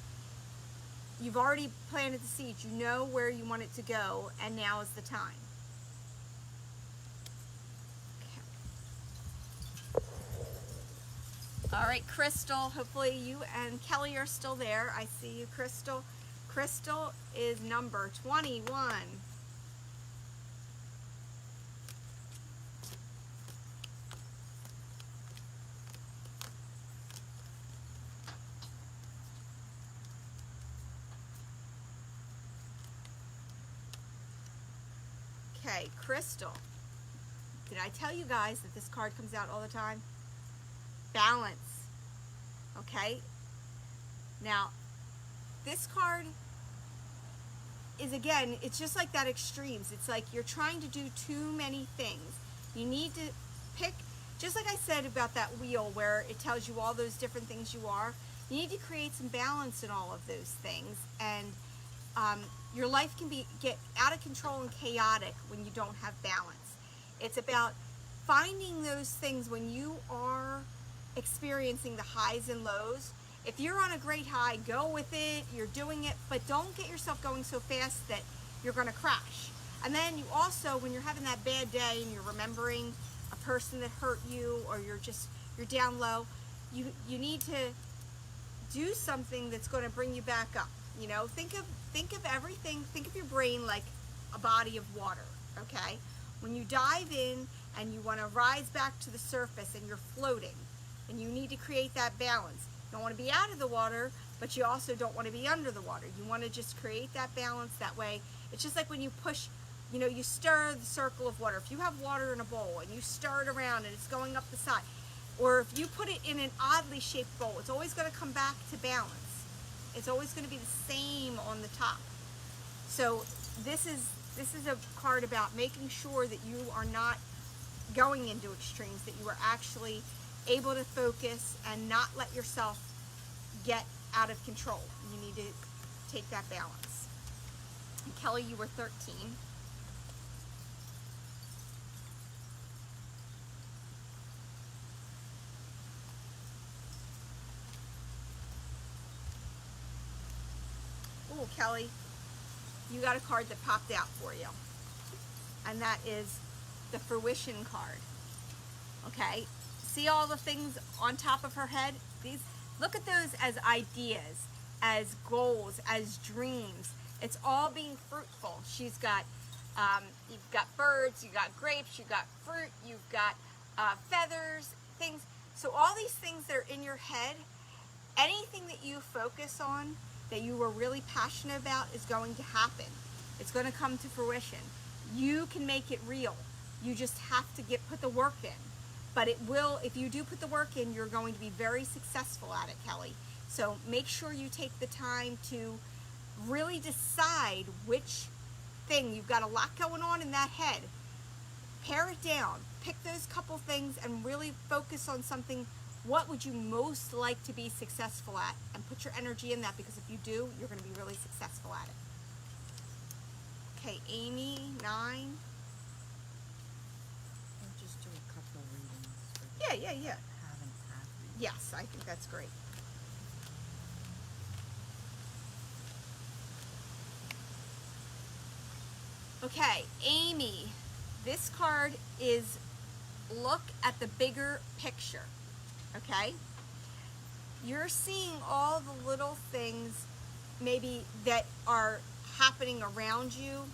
you've already planted the seeds. You know where you want it to go, and now is the time. Okay. All right, Crystal, hopefully you and Kelly are still there. I see you, Crystal. Crystal is number 21. Okay, Crystal. Did I tell you guys that this card comes out all the time? Balance. Okay? Now, this card is, again, it's just like that extremes. It's like you're trying to do too many things. You need to pick, just like I said about that wheel where it tells you all those different things you are, you need to create some balance in all of those things. And your life can get out of control and chaotic when you don't have balance. It's about finding those things when you are experiencing the highs and lows. If you're on a great high, go with it, you're doing it, but don't get yourself going so fast that you're going to crash. And then you also, when you're having that bad day and you're remembering a person that hurt you or you're down low, you need to do something that's going to bring you back up. You know, think of everything, think of your brain like a body of water, okay? When you dive in and you want to rise back to the surface and you're floating and you need to create that balance. You don't want to be out of the water, but you also don't want to be under the water. You want to just create that balance that way. It's just like when you push, you know, you stir the circle of water. If you have water in a bowl and you stir it around and it's going up the side, or if you put it in an oddly shaped bowl, it's always going to come back to balance. It's always going to be the same on the top. So this is a card about making sure that you are not going into extremes, that you are actually able to focus and not let yourself get out of control. You need to take that balance. And Kelly, you were 13. Oh, Kelly, you got a card that popped out for you. And that is the fruition card. Okay? See all the things on top of her head? Look at those as ideas, as goals, as dreams. It's all being fruitful. She's got, you've got birds, you've got grapes, you've got fruit, you've got feathers, things. So all these things that are in your head, anything that you focus on, that you were really passionate about, is going to happen. It's going to come to fruition. You can make it real. You just have to put the work in. But it will, if you do put the work in, you're going to be very successful at it, Kelly. So make sure you take the time to really decide which thing. You've got a lot going on in that head. Pare it down. Pick those couple things and really focus on something. What would you most like to be successful at? And put your energy in that, because if you do, you're going to be really successful at it. Okay, Amy, 9. I'll just do a couple readings. Yeah. Haven't had readings. Yes, I think that's great. Okay, Amy, this card is look at the bigger picture, okay? You're seeing all the little things maybe that are happening around you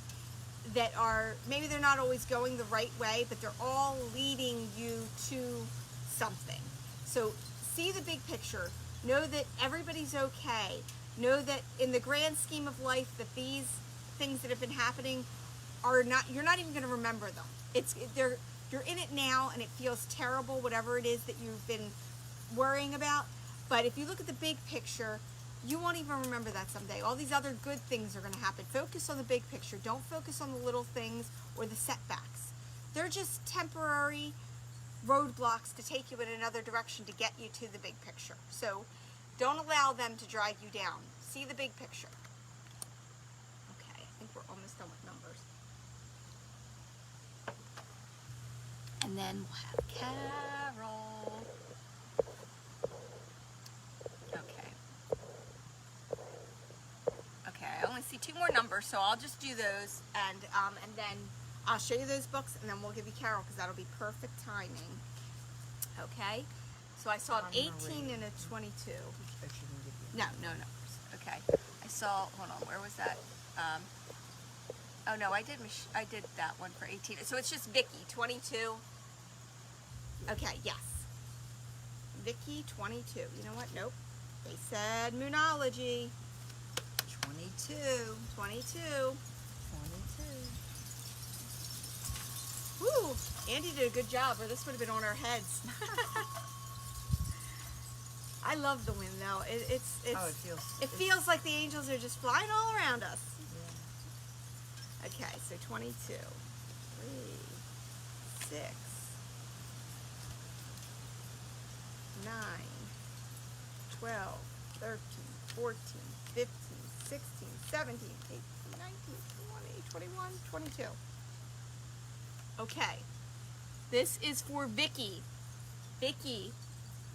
that are, maybe they're not always going the right way, but they're all leading you to something. So see the big picture. Know that everybody's okay. Know that in the grand scheme of life that these things that have been happening are not, you're not even going to remember them. You're in it now and it feels terrible, whatever it is that you've been worrying about. But if you look at the big picture, you won't even remember that someday. All these other good things are going to happen. Focus on the big picture. Don't focus on the little things or the setbacks. They're just temporary roadblocks to take you in another direction to get you to the big picture. So don't allow them to drag you down. See the big picture. Okay, I think we're almost done with numbers. And then we'll have Carol. Okay, I only see 2 more numbers, so I'll just do those, and then I'll show you those books, and then we'll give you Carol, because that'll be perfect timing. Okay, so I saw an 18 and a 22. No numbers. Okay, I saw. Hold on, where was that? Oh no, I did that one for 18. So it's just Vicky, 22. Okay, yes. Vicky, 22. You know what? Nope. They said Moonology. 22. 22. Woo! Andy did a good job, or this would have been on our heads. I love the wind, though. It feels like the angels are just flying all around us. Yeah. Okay, so 22. 3, 6, 9, 12, 13, 14, 15, 16, 17, 18, 19, 20, 21, 22. Okay. This is for Vicky. Vicky,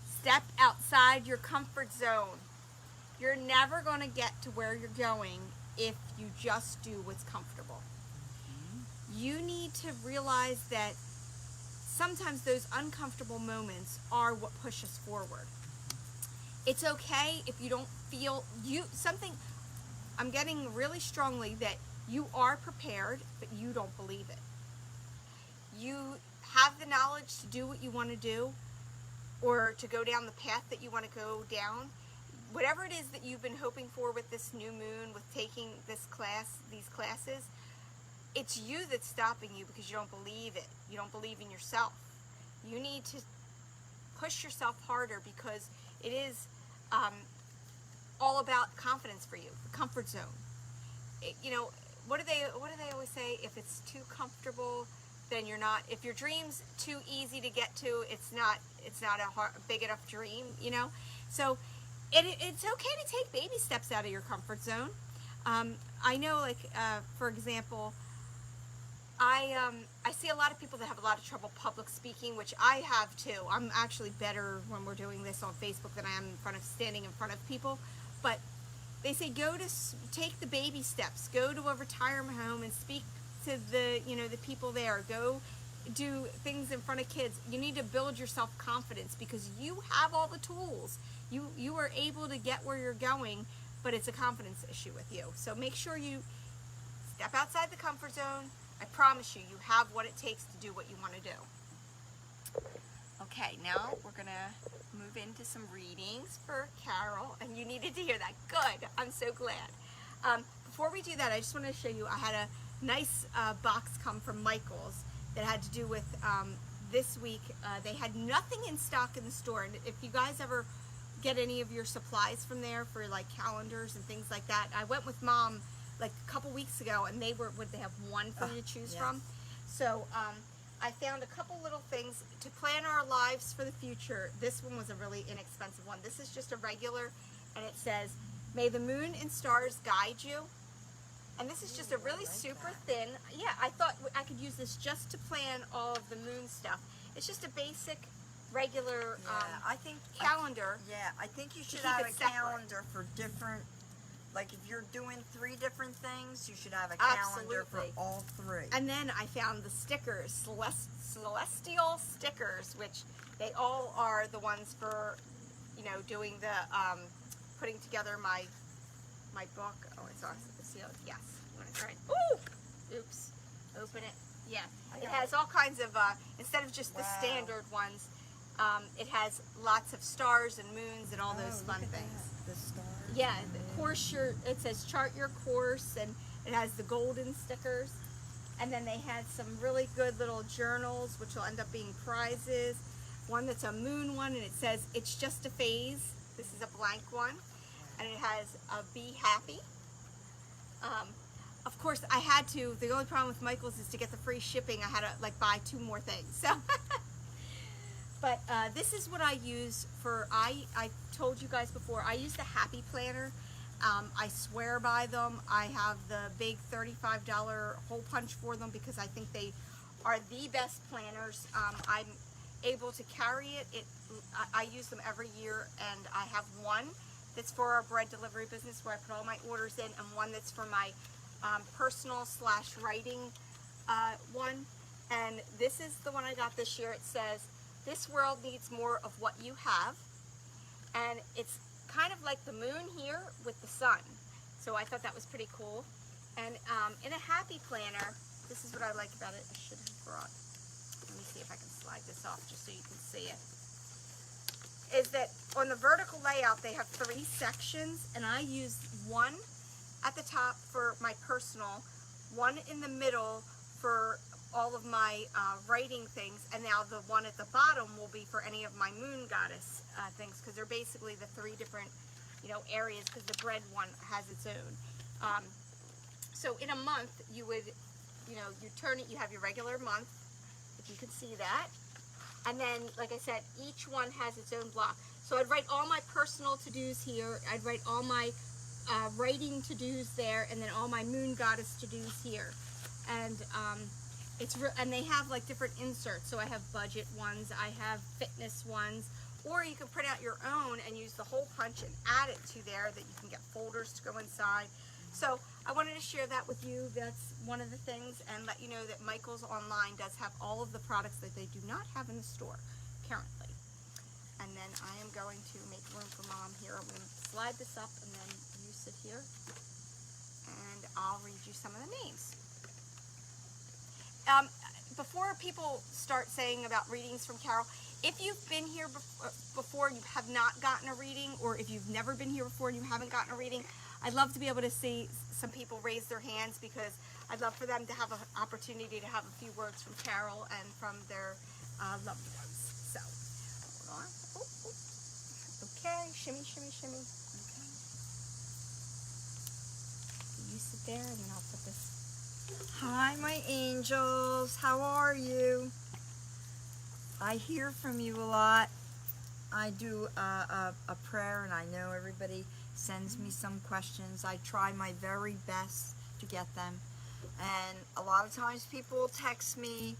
step outside your comfort zone. You're never going to get to where you're going if you just do what's comfortable. You need to realize that sometimes those uncomfortable moments are what push us forward. It's okay if you don't feel I'm getting really strongly that you are prepared, but you don't believe it. You have the knowledge to do what you want to do, or to go down the path that you want to go down. Whatever it is that you've been hoping for with this new moon, with taking this class, these classes, it's you that's stopping you because you don't believe it. You don't believe in yourself. You need to push yourself harder, because it is all about confidence for you, the comfort zone. What do they always say? If it's too comfortable, then you're not. If your dream's too easy to get to, it's not a big enough dream. So it's okay to take baby steps out of your comfort zone. I know, for example, I see a lot of people that have a lot of trouble public speaking, which I have too. I'm actually better when we're doing this on Facebook than I am standing in front of people. But they say take the baby steps. Go to a retirement home and speak to the people there. Go do things in front of kids. You need to build your self-confidence, because you have all the tools. You are able to get where you're going, but it's a confidence issue with you. So make sure you step outside the comfort zone. I promise you have what it takes to do what you want to do. Okay, now we're going to move into some readings for Carol, and you needed to hear that. Good. I'm so glad. Before we do that, I just want to show you, I had a nice box come from Michael's that had to do with this week. They had nothing in stock in the store, and if you guys ever get any of your supplies from there for like calendars and things like that, I went with Mom like a couple weeks ago, and they have one for you to choose yes. from. So I found a couple little things to plan our lives for the future. This one was a really inexpensive one. This is just a regular, and it says, "May the moon and stars guide you." And this is just a really super thin. Yeah, I thought I could use this just to plan all of the moon stuff. It's just a basic, regular I think calendar. I think you should keep have it a separate. calendar for different. Like if you're doing 3 different things, you should have a calendar for Absolutely. all 3. And then I found the stickers, celestial stickers, which they all are the ones for, you know, doing the putting together my book. Oh, it's awesome. Yes. You want to try it? Ooh! Oops. Open it. Yeah. It has all kinds of, instead of just the standard ones, it has lots of stars and moons and all those fun things. The stars. Yeah, the course it says chart your course, and it has the golden stickers. And then they had some really good little journals, which will end up being prizes. One that's a moon one, and it says, "It's just a phase." This is a blank one. And it has a "Be Happy." Of course, I had to, the only problem with Michael's is to get the free shipping, I had to like buy 2 more things. So, but this is what I use for, I told you guys before, I use the Happy Planner. I swear by them. I have the big $35 hole punch for them because I think they are the best planners. I'm able to carry it. I use them every year, and I have one that's for our bread delivery business where I put all my orders in, and one that's for my personal / writing one. And this is the one I got this year. It says, "This world needs more of what you have." And it's kind of like the moon here with the sun. So I thought that was pretty cool. And in a Happy Planner, this is what I like about it. I should have brought, let me see if I can slide this off just so you can see it. Is that on the vertical layout, they have 3 sections, and I use one at the top for my personal, one in the middle for all of my writing things, and now the one at the bottom will be for any of my moon goddess things, because they're basically the 3 different, you know, areas, because the bread one has its own. So in a month, you would, you know, you turn it, you have your regular month, if you can see that. And then, like I said, each one has its own block. So I'd write all my personal to-dos here. I'd write all my writing to-dos there, and then all my moon goddess to-dos here. And and they have like different inserts. So I have budget ones, I have fitness ones, or you can print out your own and use the hole punch and add it to there that you can get folders to go inside. So I wanted to share that with you. That's one of the things, and let you know that Michael's Online does have all of the products that they do not have in the store currently. And then I am going to make room for Mom here. I'm going to slide this up, and then you sit here, and I'll read you some of the names. Before people start saying about readings from Carol, if you've been here before and you have not gotten a reading, or if you've never been here before and you haven't gotten a reading, I'd love to be able to see some people raise their hands, because I'd love for them to have an opportunity to have a few words from Carol and from their loved ones. So, hold on. Okay, shimmy, shimmy, shimmy. Okay. You sit there, and then I'll put this. Hi, my angels. How are you? I hear from you a lot. I do a prayer, and I know everybody sends me some questions. I try my very best to get them. And a lot of times people will text me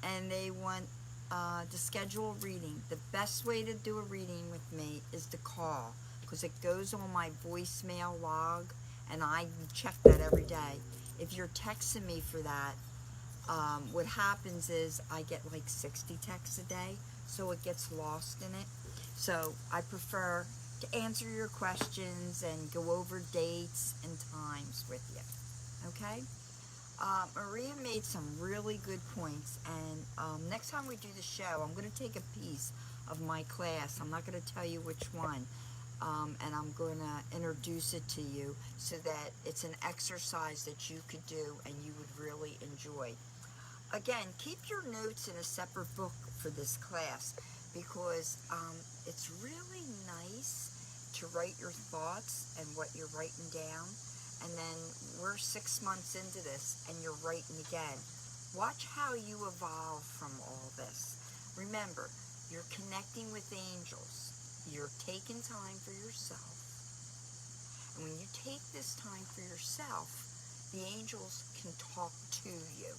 and they want to schedule a reading. The best way to do a reading with me is to call, because it goes on my voicemail log, and I check that every day. If you're texting me for that, what happens is I get like 60 texts a day, so it gets lost in it. So I prefer to answer your questions and go over dates and times with you. Okay? Maria made some really good points, and next time we do the show, I'm going to take a piece of my class. I'm not going to tell you which one, and I'm going to introduce it to you so that it's an exercise that you could do and you would really enjoy. Again, keep your notes in a separate book for this class, because it's really nice to write your thoughts and what you're writing down, and then we're 6 months into this, and you're writing again. Watch how you evolve from all this. Remember, you're connecting with angels. You're taking time for yourself. And when you take this time for yourself, the angels can talk to you,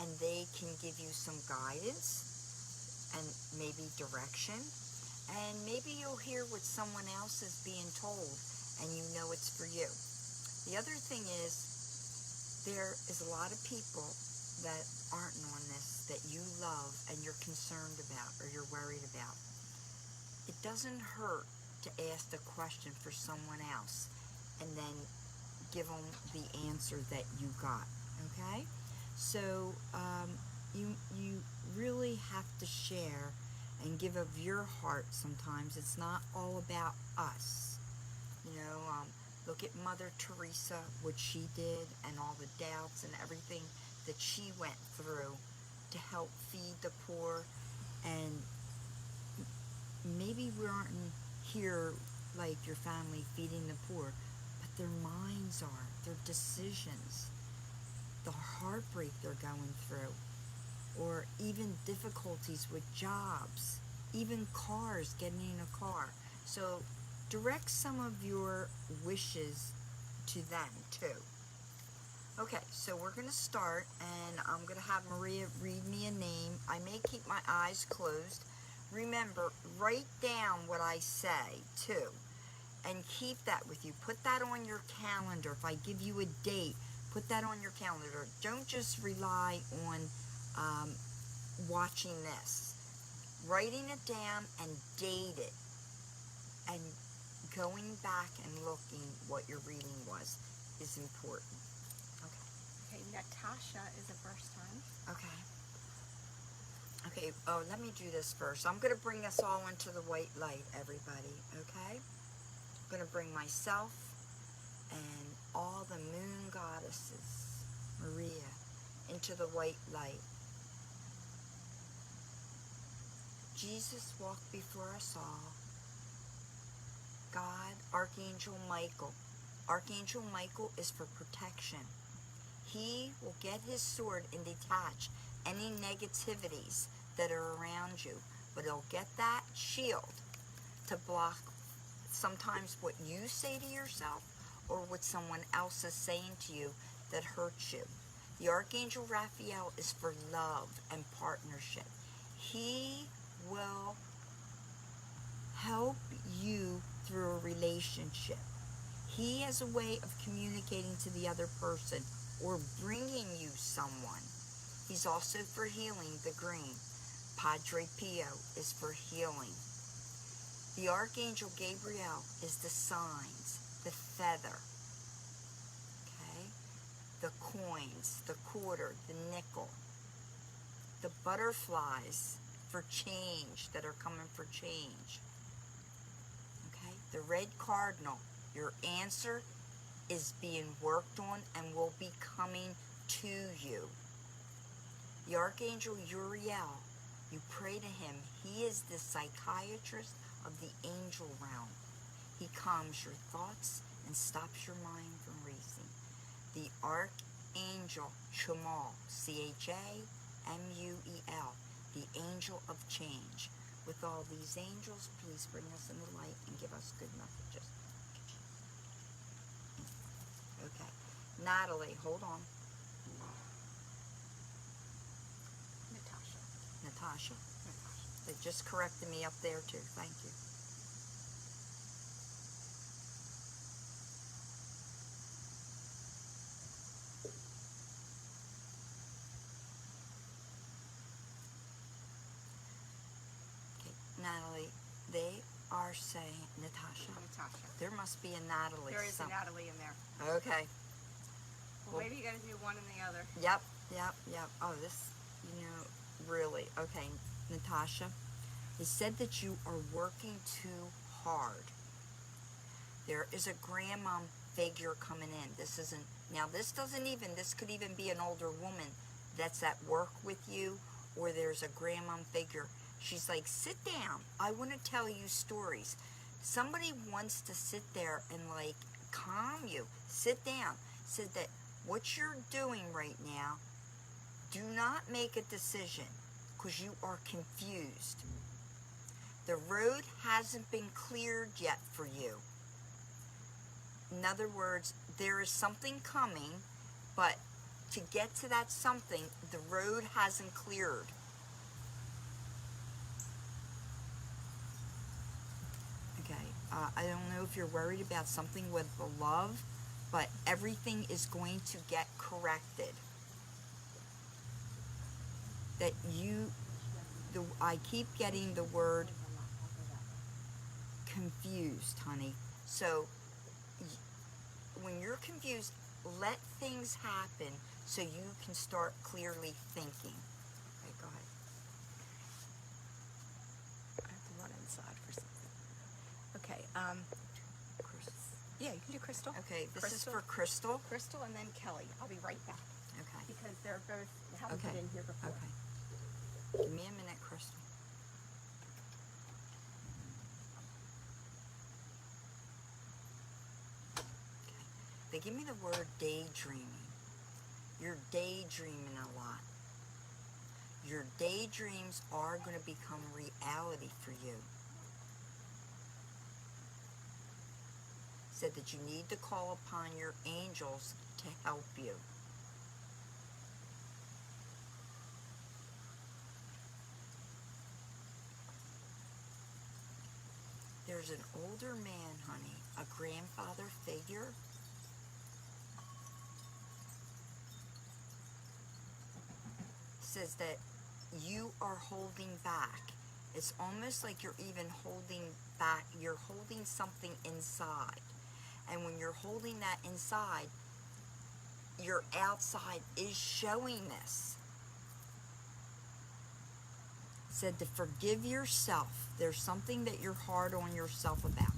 and they can give you some guidance and maybe direction, and maybe you'll hear what someone else is being told, and you know it's for you. The other thing is, there is a lot of people that aren't on this that you love and you're concerned about or you're worried about. It doesn't hurt to ask the question for someone else and then give them the answer that you got, okay? So you really have to share and give of your heart sometimes. It's not all about us. You know, look at Mother Teresa, what she did, and all the doubts and everything that she went through to help feed the poor. And maybe we aren't here like your family feeding the poor, but their minds are, their decisions, the heartbreak they're going through, or even difficulties with jobs, even cars, getting in a car. So direct some of your wishes to them too. Okay, so we're going to start, and I'm going to have Maria read me a name. I may keep my eyes closed. Remember, write down what I say too, and keep that with you. Put that on your calendar. If I give you a date, put that on your calendar. Don't just rely on watching this. Writing it down and date it, and going back and looking what your reading was is important. Okay, Natasha is the first time. Okay, oh, let me do this first. I'm going to bring us all into the white light, everybody, okay? I'm going to bring myself and all the moon goddesses, Maria, into the white light. Jesus walked before us all. God, Archangel Michael. Archangel Michael is for protection. He will get his sword and detach any negativities that are around you, but he'll get that shield to block sometimes what you say to yourself or what someone else is saying to you that hurts you. The Archangel Raphael is for love and partnership. He will help you through a relationship. He has a way of communicating to the other person or bringing you someone. He's also for healing, the green. Padre Pio is for healing. The Archangel Gabriel is the signs, the feather, okay? The coins, the quarter, the nickel. The butterflies for change, that are coming for change. Okay? The red cardinal, your answer is being worked on and will be coming to you. The Archangel Uriel, you pray to him. He is the psychiatrist of the angel realm. He calms your thoughts and stops your mind from racing. The Archangel Chamuel, Chamuel, the angel of change. With all these angels, please bring us in the light and give us good messages. Okay. Natalie, hold on. Natasha. They just corrected me up there too. Thank you. Okay, Natalie, they are saying, Natasha. There must be a Natalie. There is a Natalie in there. Okay. Well, maybe you got to do one and the other. Yep. Oh, this, really. Okay, Natasha, they said that you are working too hard. There is a grandma figure coming in. This could even be an older woman that's at work with you, or there's a grandma figure. She's like, sit down. I want to tell you stories. Somebody wants to sit there and calm you. Sit down. Said that what you're doing right now, do not make a decision because you are confused. The road hasn't been cleared yet for you. In other words, there is something coming, but to get to that something, the road hasn't cleared. Okay, I don't know if you're worried about something with the love, but everything is going to get corrected. That I keep getting the word confused, honey. So when you're confused, let things happen so you can start clearly thinking. Okay, go ahead. I have to run inside for something. Okay, Crystal. yeah, you can do Crystal. Okay, this Crystal. is for Crystal. Crystal and then Kelly. I'll be right back. Okay. Because they're both haven't Okay. been in here before. Okay. Give me a minute, Crystal. Okay. They give me the word daydreaming. You're daydreaming a lot. Your daydreams are going to become reality for you. Said that you need to call upon your angels to help you. There's an older man, honey, a grandfather figure. Says that you are holding back. It's almost like you're even holding back. You're holding something inside. And when you're holding that inside, your outside is showing this. Said to forgive yourself. There's something that you're hard on yourself about.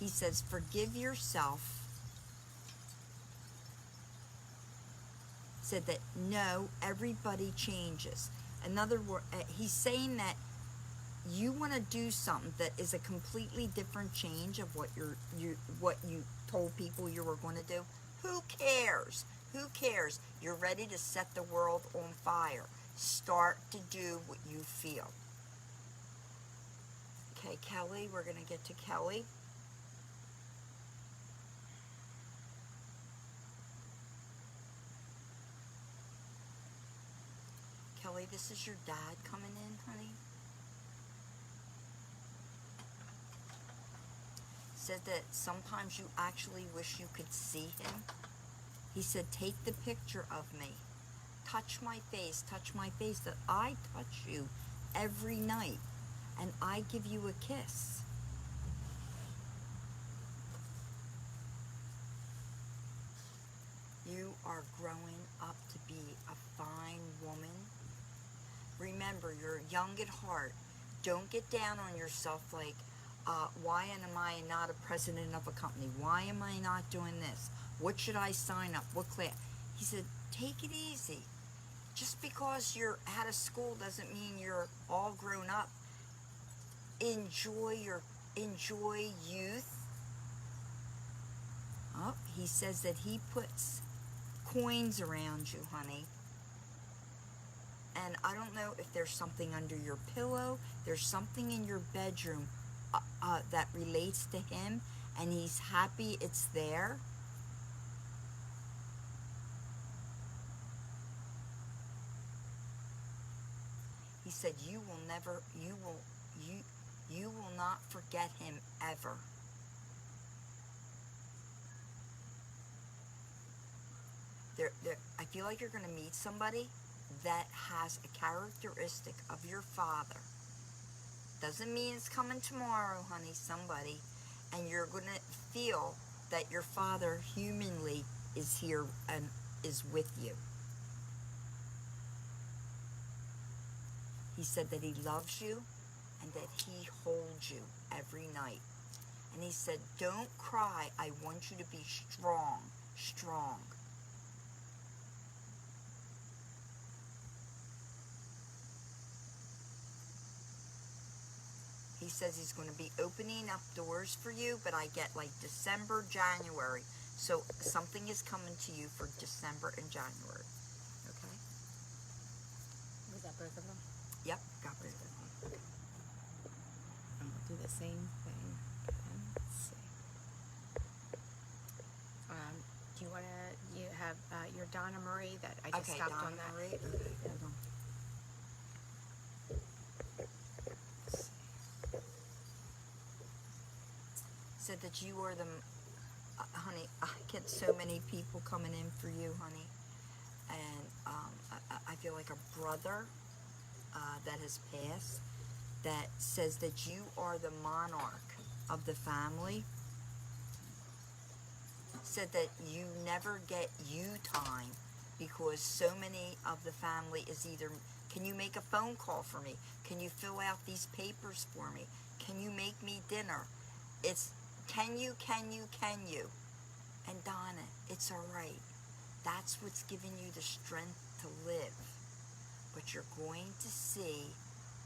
He says forgive yourself. Said that no, everybody changes. In other words, he's saying that you want to do something that is a completely different change of what what you told people you were going to do. Who cares? Who cares? You're ready to set the world on fire. Start to do what you feel. Okay, Kelly, we're going to get to Kelly. Kelly, this is your dad coming in, honey. Said that sometimes you actually wish you could see him. He said, take the picture of me. Touch my face, that I touch you every night, and I give you a kiss. You are growing up to be a fine woman. Remember, you're young at heart. Don't get down on yourself like, why am I not a president of a company? Why am I not doing this? What should I sign up? What class? He said, take it easy. Just because you're out of school doesn't mean you're all grown up. Enjoy youth. Oh, he says that he puts coins around you, honey. And I don't know if there's something under your pillow. There's something in your bedroom that relates to him, and he's happy it's there. He said you will not forget him ever. I feel like you're going to meet somebody that has a characteristic of your father. Doesn't mean it's coming tomorrow, honey, somebody. And you're going to feel that your father humanly is here and is with you. He said that he loves you and that he holds you every night. And he said, don't cry. I want you to be strong, strong. He says he's going to be opening up doors for you, but I get like December, January. So something is coming to you for December and January. Okay? Was that both of them? Yep, got both of them. Okay. And we'll do the same thing. And let's see. Do you want to, you have your Donna Marie that I just stopped Donna on that. Marie. Okay, hold on. Let's see. Said that you are the, honey, I get so many people coming in for you, honey. And I feel like a brother that has passed that says that you are the monarch of the family. Said that you never get you time because so many of the family is either, can you make a phone call for me? Can you fill out these papers for me? Can you make me dinner? It's, can you? And Donna, it's all right. That's what's giving you the strength to live. But you're going to see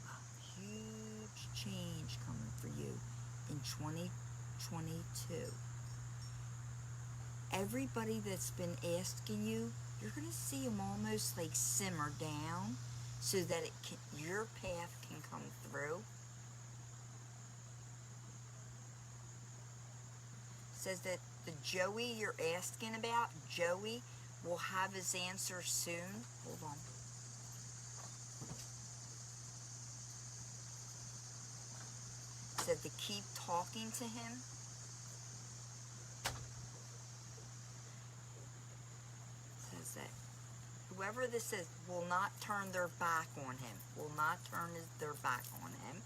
a huge change coming for you in 2022. Everybody that's been asking you, you're going to see them almost like simmer down so that it can, your path can come through. Says that the Joey you're asking about, Joey, will have his answer soon. Hold on. Said to keep talking to him. Says that whoever this is will not turn their back on him. Will not turn their back on him.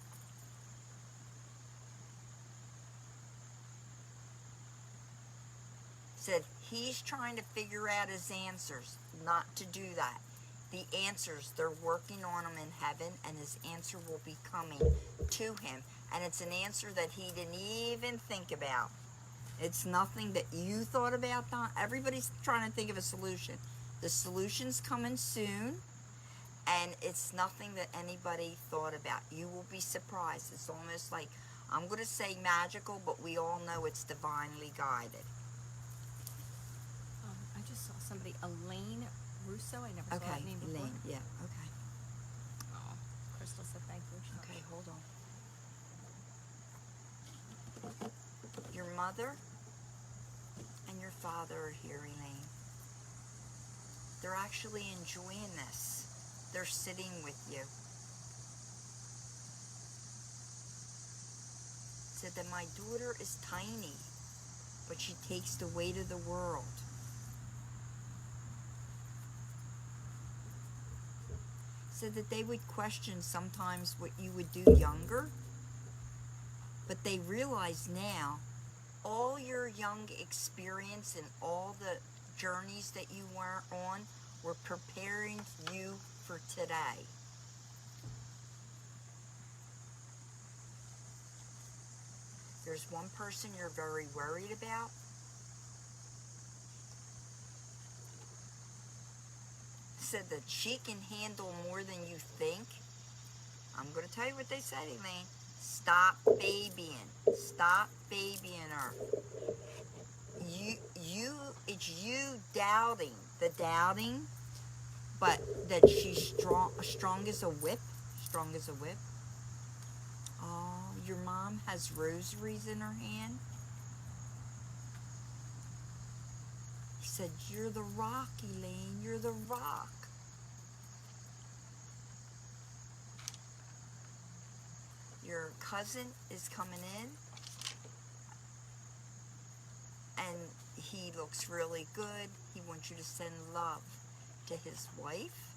Said he's trying to figure out his answers, not to do that. The answers, they're working on them in heaven, and his answer will be coming to him. And it's an answer that he didn't even think about. It's nothing that you thought about, Don. Everybody's trying to think of a solution. The solution's coming soon, and it's nothing that anybody thought about. You will be surprised. It's almost like, I'm going to say magical, but we all know it's divinely guided. I just saw somebody, Elaine Russo. I never saw that name before. Elaine, yeah, okay. Oh, Crystal said thank you. Okay, hold on. Your mother and your father are here, Elaine. They're actually enjoying this. They're sitting with you. Said that my daughter is tiny, but she takes the weight of the world. Said that they would question sometimes what you would do younger, but they realize now all your young experience and all the journeys that you were on were preparing you for today. There's one person you're very worried about. Said that she can handle more than you think. I'm going to tell you what they said, Elaine. Stop babying. Stop babying her. It's you doubting. The doubting, but that she's strong as a whip. Strong as a whip. Oh, your mom has rosaries in her hand. He said, you're the rock, Elaine. You're the rock. Your cousin is coming in, and he looks really good. He wants you to send love to his wife.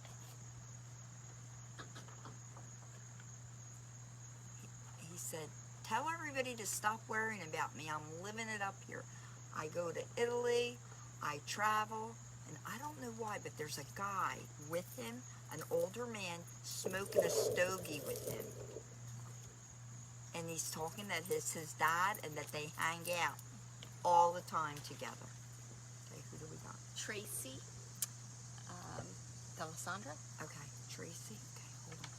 He said, tell everybody to stop worrying about me. I'm living it up here. I go to Italy, I travel, and I don't know why, but there's a guy with him, an older man, smoking a stogie with him. And he's talking that it's his dad and that they hang out all the time together. Okay, who do we got? Tracy D'Alessandra. Okay, Tracy. Okay, hold on.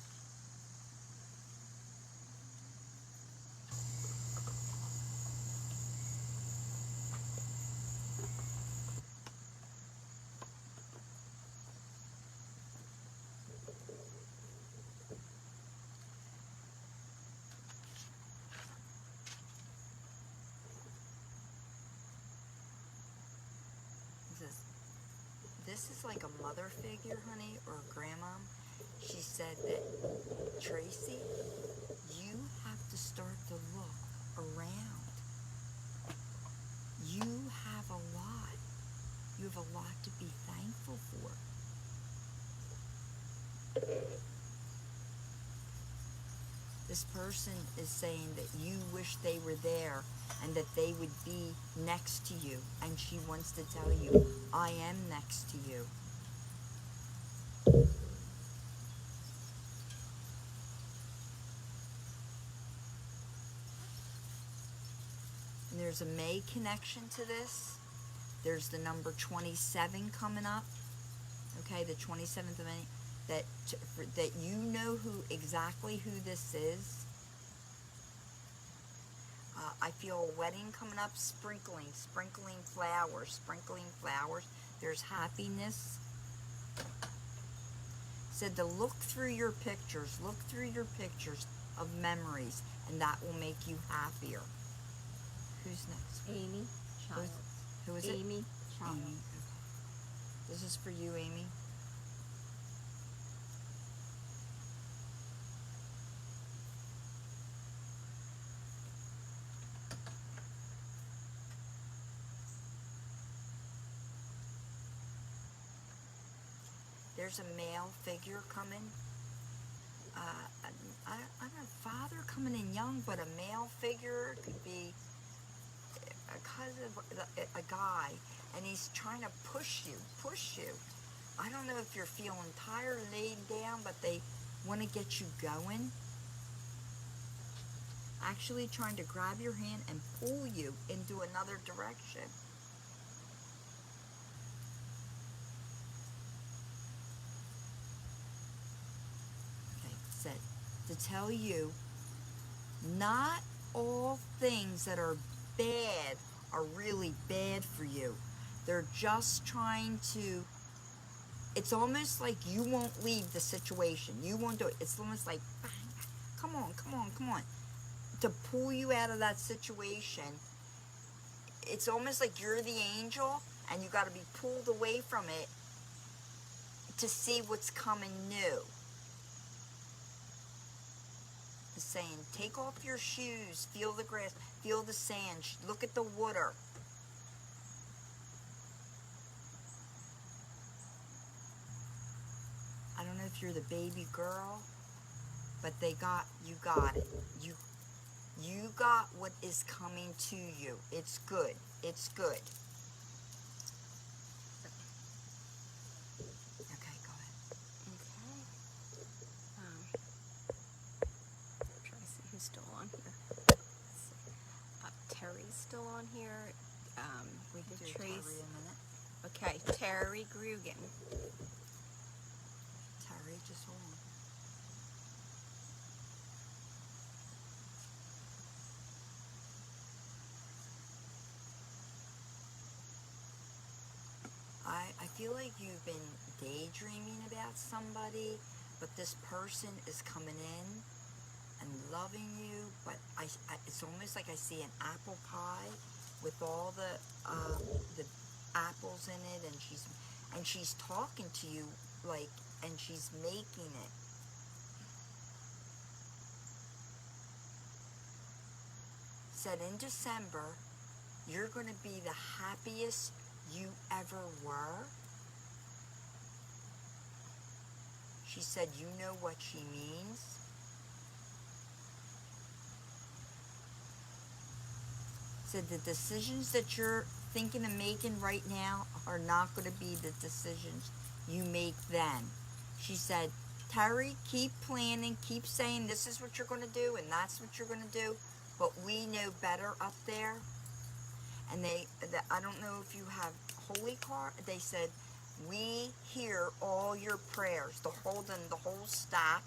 guess it's like a mother figure, honey, or a grandma. She said that, Tracy, you have to start to look around. You have a lot. You have a lot to be thankful for. This person is saying that you wish they were there and that they would be next to you. And she wants to tell you, I am next to you. And there's a May connection to this. There's the number 27 coming up. Okay, the 27th of May. That you know exactly who this is. I feel a wedding coming up, sprinkling flowers. There's happiness. Said to look through your pictures of memories, and that will make you happier. Who's next? Amy Child. Who is it? Amy Child. Amy. This is for you, Amy. There's a male figure coming. I don't know, father coming in young, but a male figure could be a cousin, a guy, and he's trying to push you. I don't know if you're feeling tired, laid down, but they want to get you going. Actually trying to grab your hand and pull you into another direction. Said to tell you, not all things that are bad are really bad for you. They're just trying to, it's almost like you won't leave the situation. You won't do it. It's almost like, bang, come on. To pull you out of that situation. It's almost like you're the angel and you got to be pulled away from it to see what's coming new. Saying, take off your shoes, feel the grass, feel the sand, look at the water. I don't know if you're the baby girl, but you got it. You got what is coming to you. It's good. Okay, go ahead. Trying to see who's still on here. Terry's still on here. We can do Trace. Terry in a minute. Okay, Terry Grugan. Terry, just hold on. I feel like you've been daydreaming about somebody, but this person is coming in and loving you, but it's almost like I see an apple pie with all the apples in it, and she's talking to you, like, and she's making it. Said in December, you're going to be the happiest you ever were. She said, you know what she means. Said the decisions that you're thinking of making right now are not going to be the decisions you make then. She said, Terry, keep planning, keep saying this is what you're going to do and that's what you're going to do, but we know better up there. And I don't know if you have holy card. They said, we hear all your prayers, the whole stack.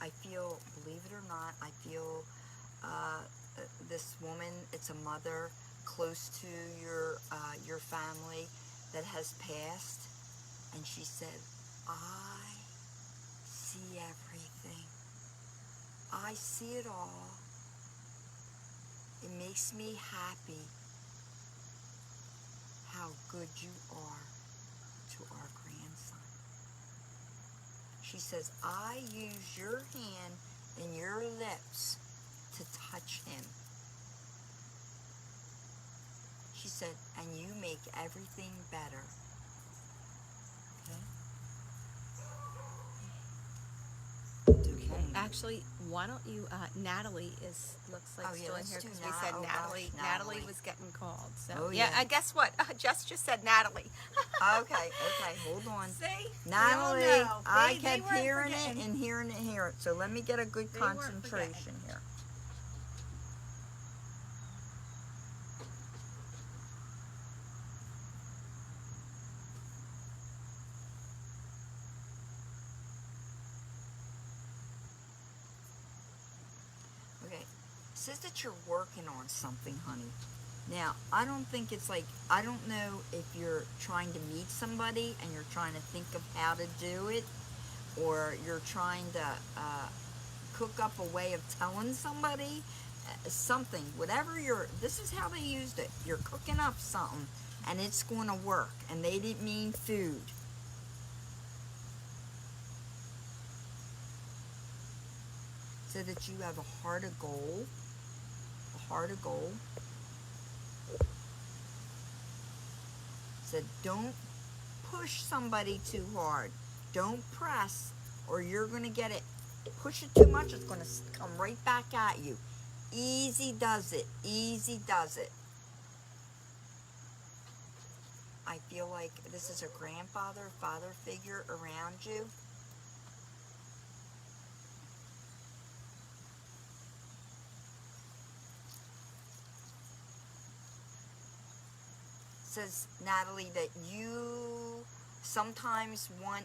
I feel, believe it or not, I feel this woman, it's a mother close to your family that has passed, and she said, I see everything. I see it all. It makes me happy how good you are to our grandson. She says, I use your hand and your lips to touch him. She said, and you make everything better. Okay. Actually, why don't you, Natalie looks like Oh, yeah, still in let's here do because we said gosh, Natalie. Natalie. Natalie was getting called. So Oh, yeah, yeah. guess what? Jess just said Natalie. Okay, hold on. See? Natalie, We all know. I They kept weren't hearing forgetting. it and hearing it here. So let me get a good They weren't concentration here. Okay, it says that you're working on something, honey. Now, I don't think it's like, I don't know if you're trying to meet somebody and you're trying to think of how to do it, or you're trying to cook up a way of telling somebody something, whatever this is how they used it. You're cooking up something and it's going to work, and they didn't mean food. So that you have a heart of gold, Said, don't push somebody too hard. Don't press, or you're going to get it. Push it too much, it's going to come right back at you. Easy does it. Easy does it. I feel like this is a father figure around you. Says, Natalie, that you sometimes want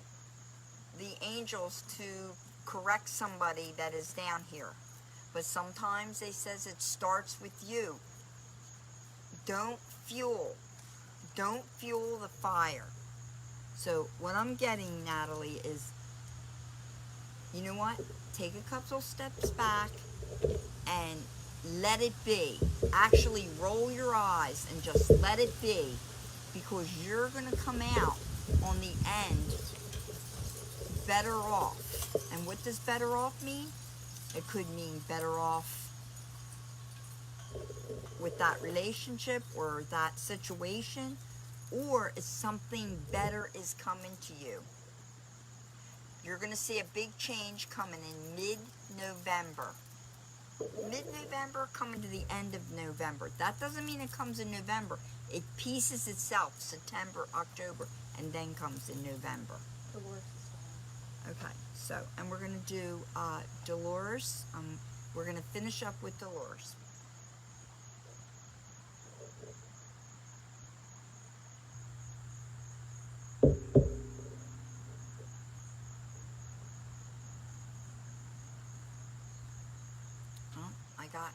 the angels to correct somebody that is down here. But sometimes they says it starts with you. Don't fuel the fire. So what I'm getting, Natalie, is, you know what? Take a couple steps back and let it be. Actually roll your eyes and just let it be, because you're going to come out on the end better off. And what does better off mean? It could mean better off with that relationship or that situation, or if something better is coming to you. You're going to see a big change coming in mid-November. Mid-November coming to the end of November. That doesn't mean it comes in November. It pieces itself September, October, and then comes in November. Dolores is Okay, so, and we're going to do Dolores. We're going to finish up with Dolores. I got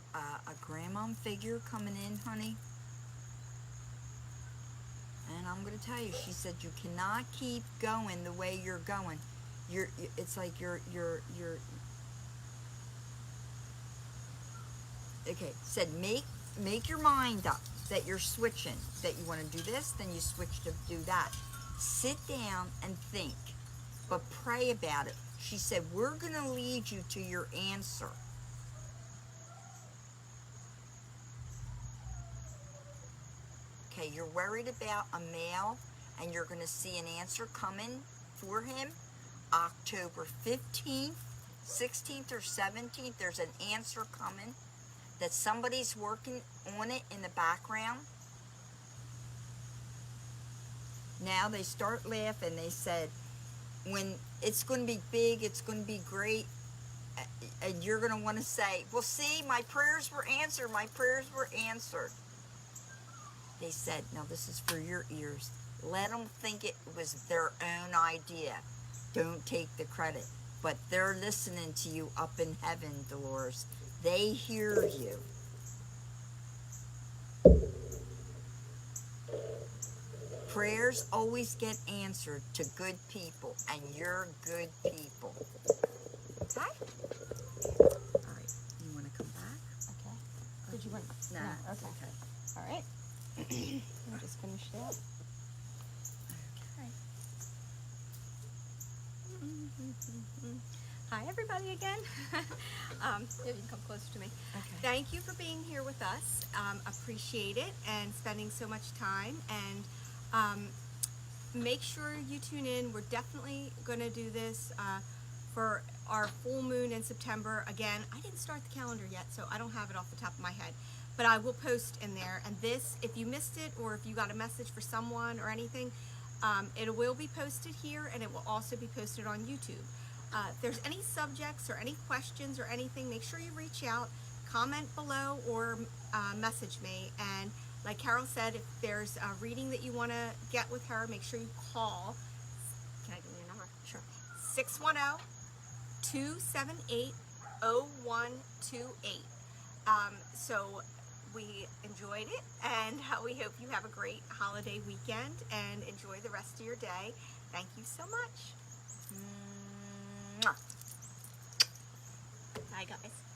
a grandma figure coming in, honey. And I'm going to tell you, she said you cannot keep going the way you're going. It's like you're okay, said make your mind up that you're switching, that you want to do this, then you switch to do that. Sit down and think, but pray about it. She said, we're going to lead you to your answer. Okay, you're worried about a male, and you're going to see an answer coming for him October 15th, 16th, or 17th. There's an answer coming that somebody's working on it in the background. Now they start laughing. They said, when it's going to be big, it's going to be great, and you're going to want to say, well, see, my prayers were answered. My prayers were answered. They said, now this is for your ears. Let them think it was their own idea. Don't take the credit. But they're listening to you up in heaven, Dolores. They hear you. Prayers always get answered to good people, and you're good people. Okay? All right. You want to come back? Okay. Did you want? No. No. It's Okay. okay. All right. Let me just finish that. Okay. Hi everybody again. You can come closer to me. Okay. Thank you for being here with us. Appreciate it and spending so much time. And make sure you tune in. We're definitely going to do this for our full moon in September. Again, I didn't start the calendar yet, so I don't have it off the top of my head. But I will post in there. And this, if you missed it or if you got a message for someone or anything, it will be posted here, and it will also be posted on YouTube. If there's any subjects or any questions or anything, make sure you reach out, comment below, or message me. And like Carol said, if there's a reading that you want to get with her, make sure you call. Can I give you a number? Sure. 610-278-0128. So we enjoyed it, and we hope you have a great holiday weekend and enjoy the rest of your day. Thank you so much. Mwah. Bye, guys.